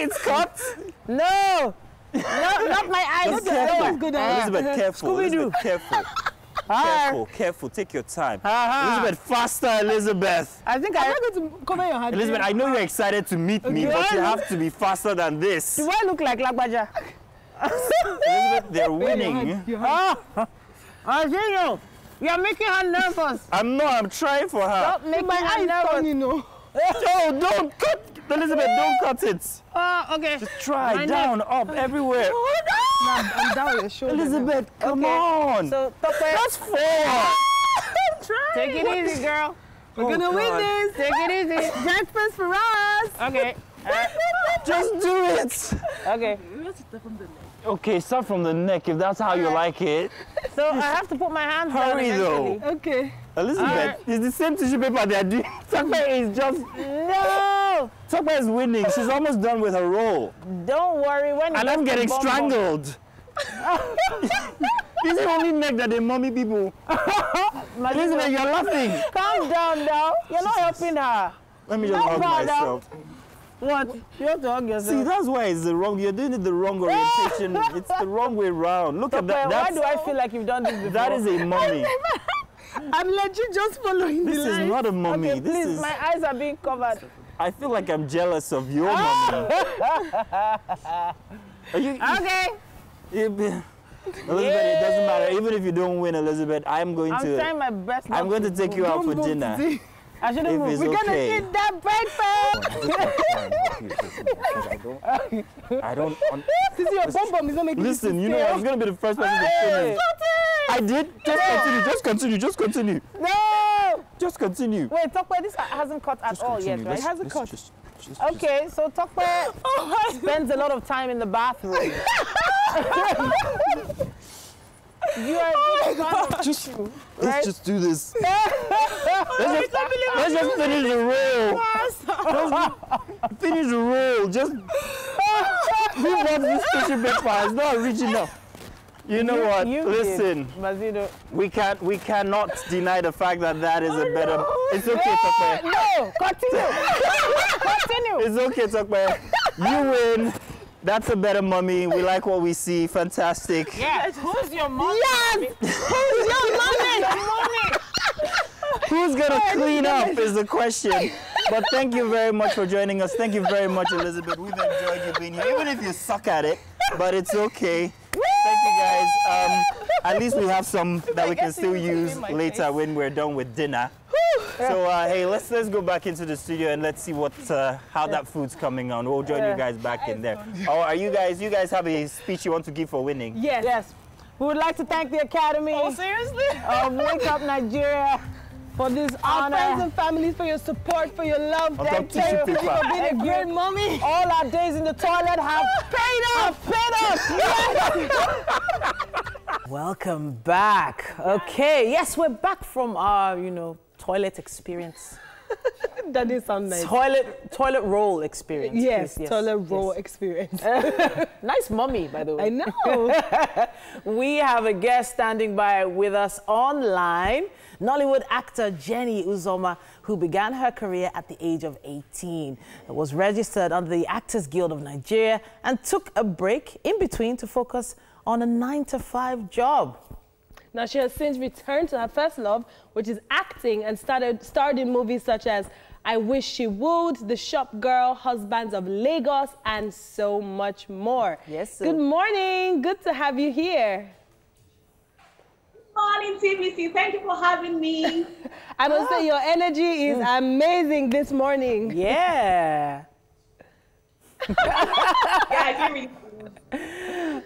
It's cut. No, not my eyes. Elizabeth, careful. Elizabeth, careful. Careful. Take your time. Elizabeth, faster, Elizabeth. I think I'm not going to cover your hand. Elizabeth, I know you're excited to meet me, but you have to be faster than this. Do I look like Lagbaja? Elizabeth, they're winning. Arjino, you're making her nervous. I'm not. I'm trying for her. Stop making her nervous. No, don't cut. Elizabeth, don't cut it. Okay. Just try. Down, up, everywhere. I'm down with your shoulder. Elizabeth, come on. So, that's 4. Take it easy, girl. We're gonna win this. Take it easy. Breakfast for us. Okay. Just do it. Okay. Okay, start from the neck if that's how you like it. So I have to put my hands down. Hurry though. Okay. Elizabeth, it's the same tissue paper they are doing. Tokpe is just... No! Tokpe is winning. She's almost done with her roll. Don't worry. And I'm getting strangled. It's the only neck that they mummy people. Elizabeth, you're laughing. Calm down now. You're not helping her. Let me just hug myself. What? You have to hug yourself. See, that's why it's the wrong. You're doing it the wrong orientation. It's the wrong way round. Look at that. Why do I feel like you've done this before? That is a mummy. I'm legit just following this the line. This is not a mummy. Okay, please, is... my eyes are being covered. I feel like I'm jealous of your mummy. Are you... Okay. Elizabeth, it doesn't matter. Even if you don't win, Elizabeth, I'm trying my best. I'm going to take you out for dinner. I shouldn't move. We're gonna eat that breakfast. I don't. This is your bum is not making. Listen, you know I was gonna be the first person to finish. I did. Just continue. No. Just continue. Wait, Tokpe, this hasn't cut at all yet, right? It hasn't cut. Okay, so Tokpe spends a lot of time in the bathroom. You are let's just do this. Let's just finish the roll. Finish the roll. Just who wants this tissue paper? It's not rich enough. You know what? Listen, we cannot deny the fact that is a better. It's okay, Tokpe. No, continue. It's okay, Tokpe. You win. That's a better mummy. We like what we see. Fantastic. Yes. Who's your mommy? Yes. Who's your mommy? Who's going to clean up is the question. But thank you very much for joining us. Thank you very much, Elizabeth. We've enjoyed you being here, even if you suck at it. But it's okay. Thank you, guys. At least we have some that we can still use later when we're done with dinner. So hey, let's go back into the studio and let's see what how that food's coming on. We'll join you guys back in there. Oh, are you guys have a speech you want to give for winning? Yes. We would like to thank the Academy. Oh, seriously? Of Wake Up Nigeria for this honor. Our friends and families for your support, for your love. Thank you for being a great mommy. All our days in the toilet have paid off. Welcome back. Okay, yes, we're back from our, toilet experience. That didn't sound nice. Toilet roll experience. Yes, toilet roll experience. Nice mummy, by the way. I know. We have a guest standing by with us online, Nollywood actor Jenny Uzoma, who began her career at the age of 18. Was registered under the Actors Guild of Nigeria and took a break in between to focus on a 9-to-5 job. Now, she has since returned to her first love, which is acting, and starred in movies such as I Wish She Would, The Shop Girl, Husbands of Lagos, and so much more. Yes, sir. Good morning. Good to have you here. morning, TVC. Thank you for having me. I must say your energy is amazing this morning. Yeah. Yeah, really.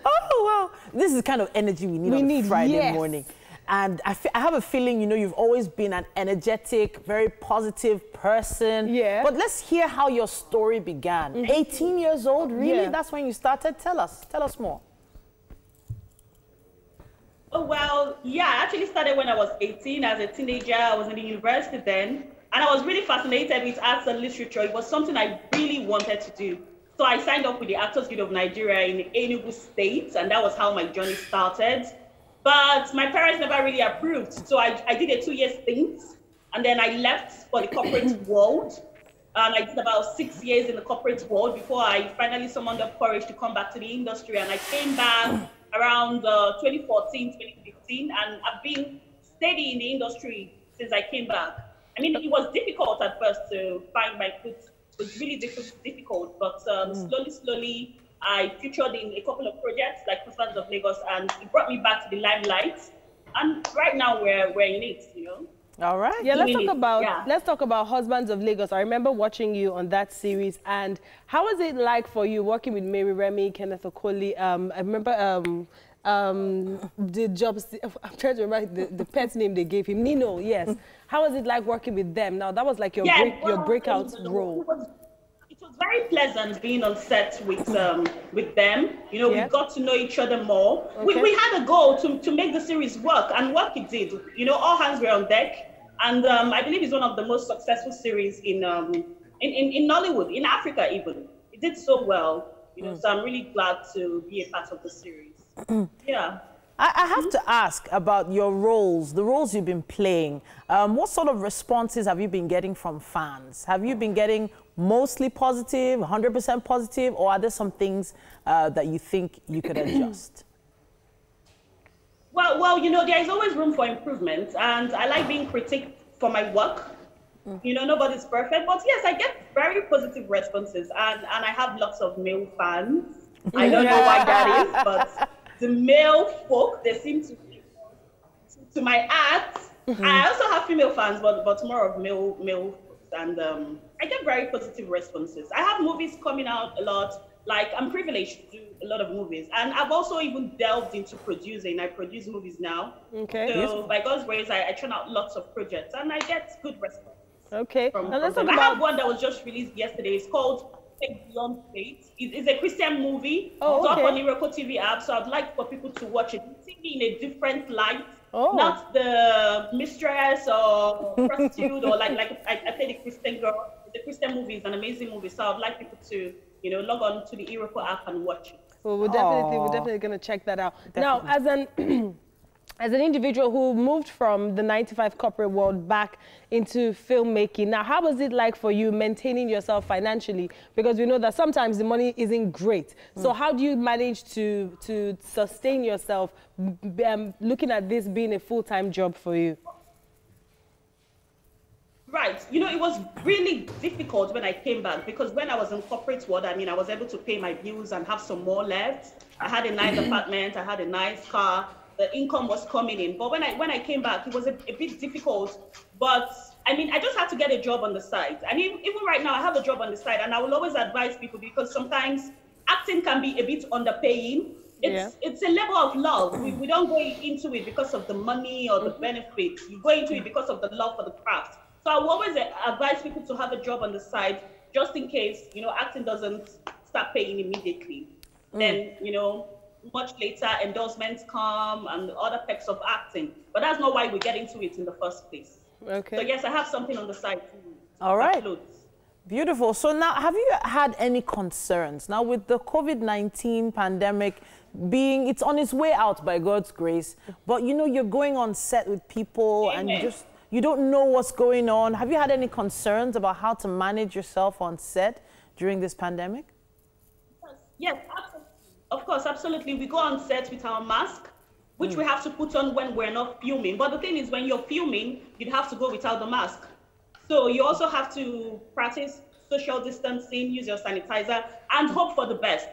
Oh, wow. This is the kind of energy we need on Friday morning. And I have a feeling, you know, you've always been an energetic, very positive person. Yeah. But let's hear how your story began. 18 years old, really? Yeah. That's when you started? Tell us more. Oh, well, yeah, I actually started when I was 18 as a teenager. I was in the university then. And I was really fascinated with arts and literature. It was something I really wanted to do. So I signed up with the Actors Guild of Nigeria in Enugu State, and that was how my journey started. But my parents never really approved. So I did a 2-year stint, and then I left for the corporate world. And I did about 6 years in the corporate world before I finally summoned up courage to come back to the industry. And I came back around 2014, 2015, and I've been steady in the industry since I came back. I mean, it was difficult at first to find my foot. It was really difficult, but slowly, I featured in a couple of projects like Husbands of Lagos, and it brought me back to the limelight. And right now we're in it, you know. All right. Yeah, let's talk about Husbands of Lagos. I remember watching you on that series, and how was it like for you working with Mary Remy, Kenneth Okoli? I remember the jobs. I'm trying to remember the pet's name they gave him, Nino. Yes. How was it like working with them? Now that was like your breakout role. It was very pleasant being on set with them. You know, we got to know each other more. Okay. We had a goal to make the series work, and work it did. You know, all hands were on deck. And I believe it's one of the most successful series in Nollywood, in Africa even. It did so well, you know, so I'm really glad to be a part of the series. Yeah. I have to ask about your roles, the roles you've been playing. What sort of responses have you been getting from fans? Have you been getting mostly positive, 100% positive, or are there some things that you think you could adjust? Well, you know, there is always room for improvement, and I like being critiqued for my work. You know, nobody's perfect, but yes, I get very positive responses, and I have lots of male fans. I don't know why that is, but the male folk, they seem to be to my art. I also have female fans, but more of male folks, and I get very positive responses. I have movies coming out a lot. Like, I'm privileged to do a lot of movies, and I've also even delved into producing. I produce movies now. Okay. So by God's grace, I churn out lots of projects, and I get good response. Okay. Now let's talk about. I have one that was just released yesterday. It's called Beyond Faith. It's a Christian movie. It's up on the GOTV app, so I'd like for people to watch it. See me in a different light, not the mistress or prostitute or like I play the Christian girl. The Christian movie is an amazing movie, so I'd like people to, you know, log on to the Iroko app and watch it. Well, we're definitely going to check that out. Definitely. Now, as an individual who moved from the 9-to-5 corporate world back into filmmaking, now, how was it like for you maintaining yourself financially? Because we know that sometimes the money isn't great. So how do you manage to sustain yourself, looking at this being a full-time job for you? Right. You know, it was really difficult when I came back, because when I was in corporate world, I mean, I was able to pay my bills and have some more left. I had a nice apartment, I had a nice car, the income was coming in. But when I came back, it was a bit difficult. But I mean, I just had to get a job on the side. I mean, even right now, I have a job on the side, and I will always advise people, because sometimes acting can be a bit underpaying. It's a level of love. We don't go into it because of the money or the benefit. You go into it because of the love for the craft. So I will always advise people to have a job on the side, just in case, you know, acting doesn't start paying immediately. Then, you know, much later, endorsements come and other perks of acting. But that's not why we get into it in the first place. Okay. So yes, I have something on the side too. All right. Beautiful. So now, have you had any concerns? Now, with the COVID-19 pandemic it's on its way out by God's grace, but you know, you're going on set with people and you don't know what's going on. Have you had any concerns about how to manage yourself on set during this pandemic? Yes, absolutely. Of course, absolutely. We go on set with our mask, which we have to put on when we're not filming. But the thing is, when you're filming, you'd have to go without the mask. So you also have to practice social distancing, use your sanitizer, and hope for the best.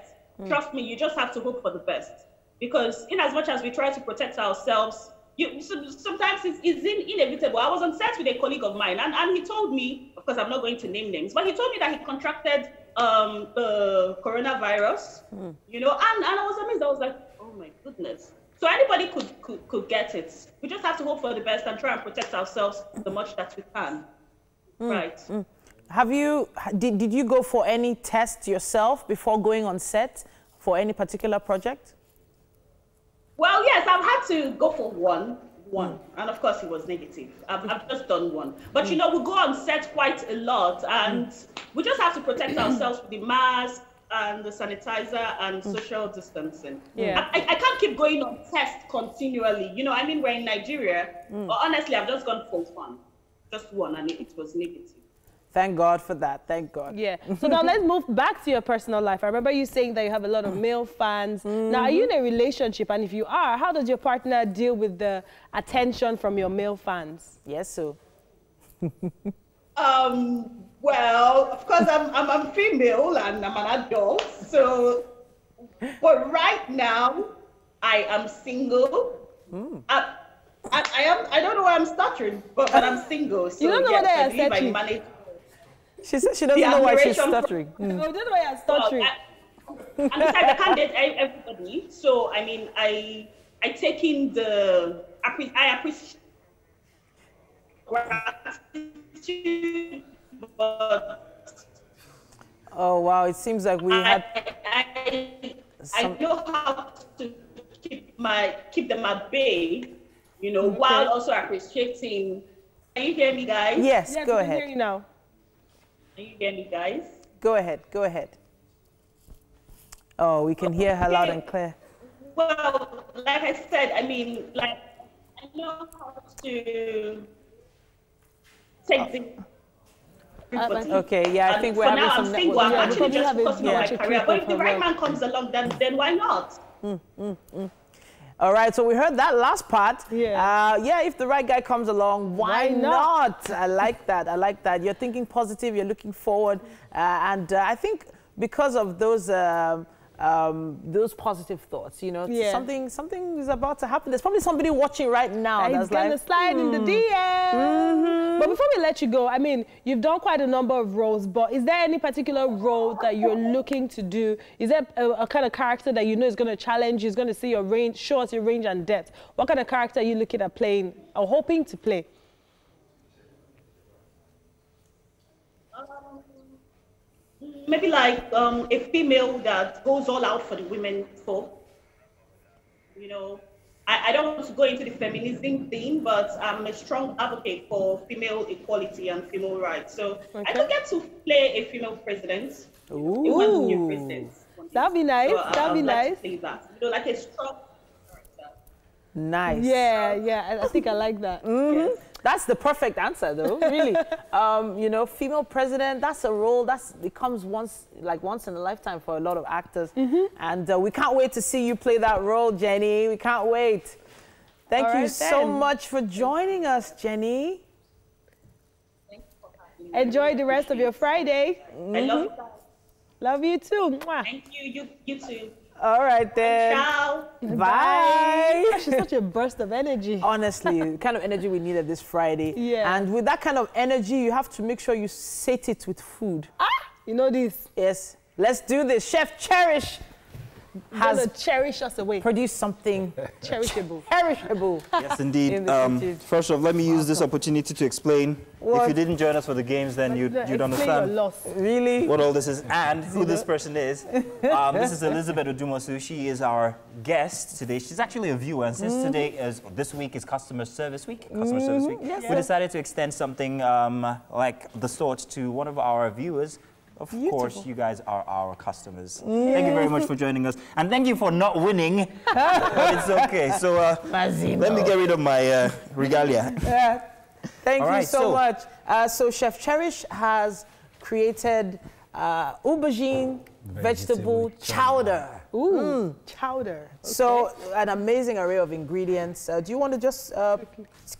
Trust me, you just have to hope for the best. Because in as much as we try to protect ourselves, sometimes it's inevitable. I was on set with a colleague of mine, and he told me, of course, I'm not going to name names, but he told me that he contracted the coronavirus, you know, and I was amazed. I was like, oh my goodness. So anybody could get it. We just have to hope for the best and try and protect ourselves the much that we can. Right. Have you, did you go for any tests yourself before going on set for any particular project? Well, yes, I've had to go for one, and of course it was negative. I've just done one. But you know, we go on set quite a lot, and we just have to protect ourselves with the mask and the sanitizer and social distancing. Yeah. I can't keep going on test continually. You know, I mean, we're in Nigeria. But honestly, I've just gone for one. Just one, and it was negative. Thank God for that. Thank God. Yeah. So now let's move back to your personal life. I remember you saying that you have a lot of male fans. Now, are you in a relationship? And if you are, how does your partner deal with the attention from your male fans? Yes, so. Well, of course, I'm female and I'm an adult. So, but right now, I am single. I don't know why I'm stuttering, but I'm single. So you don't know yes, why I you're believe stuttering. I manage. She said she doesn't know why she's stuttering. Oh, you don't know why you're stuttering. And besides, I can't date everybody. So I mean, I take in I appreciate gratitude, but oh wow, it seems like we had. I know how to keep them at bay, you know, while also appreciating. Can you hear me, guys? Yes, go ahead. I can hear you now. Can you hear me, guys? Go ahead. Go ahead. Oh, we can hear her loud and clear. Well, like I said, I mean, like, I know how to take the. Okay, yeah, I think we're having some network. For now, I'm single. I'm actually just focusing on my career. But if the right man comes along, then why not? All right, so we heard that last part. Yeah, if the right guy comes along, why not? I like that. I like that. You're thinking positive. You're looking forward, and I think because of those positive thoughts, you know, something is about to happen. There's probably somebody watching right now that's gonna like, slide in the DM. But before we let you go, I mean, you've done quite a number of roles, but is there any particular role that you're looking to do? Is there a kind of character that you know is going to challenge you, is going to see your range, show us your range and depth? What kind of character are you looking at playing or hoping to play? Maybe like a female that goes all out for the women folk. You know, I don't want to go into the feminism thing, but I'm a strong advocate for female equality and female rights. So I could get to play a female president. Ooh. That'd be nice. So, That'd be nice. Like to play that. You know, like a strong character. Nice. Yeah, I think I like that. That's the perfect answer, though, really. You know, female president, that's a role it comes once in a lifetime for a lot of actors. And we can't wait to see you play that role, Jenny. We can't wait. Thank you so much for joining us, Jenny. Enjoy the rest of your Friday. I love you. Love you too. Mwah. Thank you. You too. All right, then. Ciao. Bye. She's such a burst of energy. Honestly, the kind of energy we needed this Friday. Yeah. And with that kind of energy, you have to make sure you sate it with food. You know this. Yes. Let's do this. Chef Cherish has cherish us away. Produced something cherishable. Perishable. Yes, indeed. First off, let me use this opportunity to explain. What? If you didn't join us for the games, then you'd understand really what all this is and who this person is. This is Elizabeth Odumosu. She is our guest today. She's actually a viewer, and since this week is Customer Service Week, Yes. we decided to extend something like the sort to one of our viewers. Of course, you guys are our customers. Thank you very much for joining us. And thank you for not winning. But it's okay. So let me get rid of my regalia. Thank you so much. So Chef Cherish has created aubergine vegetable chowder. Ooh, chowder. Okay. So an amazing array of ingredients. Do you want to just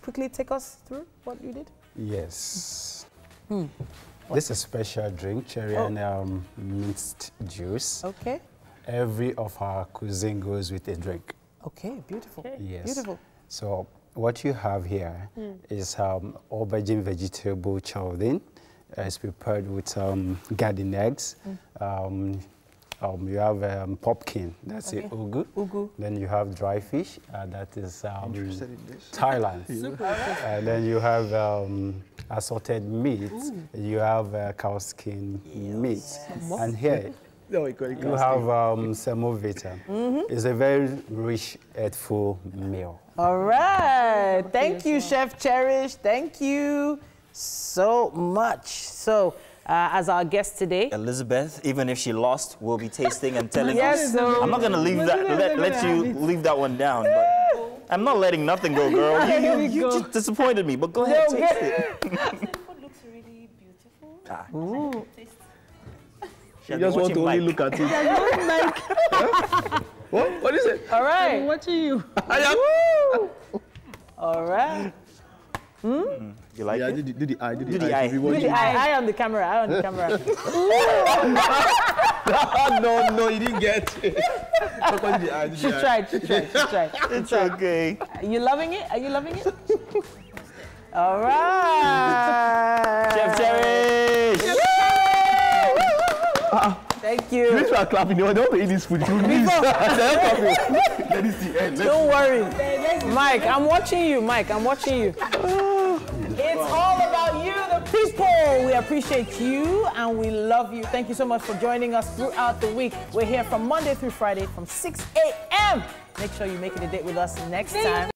quickly take us through what you did? Yes. This is a special drink, cherry and minced juice. Okay. Every of our cuisine goes with a drink. Okay, beautiful. Yes. Beautiful. So what you have here is aubergine vegetable chowder. It's prepared with garden eggs. You have pumpkin, that's it, ugu. Then you have dry fish, that is Thailand. And then you have assorted meat. You have cow skin meat. And here, you have semovita. It's a very rich, healthful meal. All right. Thank you, Chef Cherish. Thank you so much. So, as our guest today, Elizabeth, even if she lost, will be tasting and telling Yes, us. so I'm not going to leave that, let you leave that one down. But I'm not letting nothing go, girl. You just disappointed me, but go ahead, taste it. Food looks really beautiful. You just want to only look at it. What? What is it? All right. I'm watching you. All right. You like it? Do the eye. Do the eye on the camera. Eye on the camera. No, you didn't get it. She tried. It's okay. Are you loving it? Are you loving it? All right. Chef Cherish. Thank you. You are clapping. You don't eat this food. Please. That is the end. Don't worry. Mike, I'm watching you. Mike, I'm watching you. It's all about you, the people. We appreciate you and we love you. Thank you so much for joining us throughout the week. We're here from Monday through Friday from 6 a.m. Make sure you make it a date with us next time.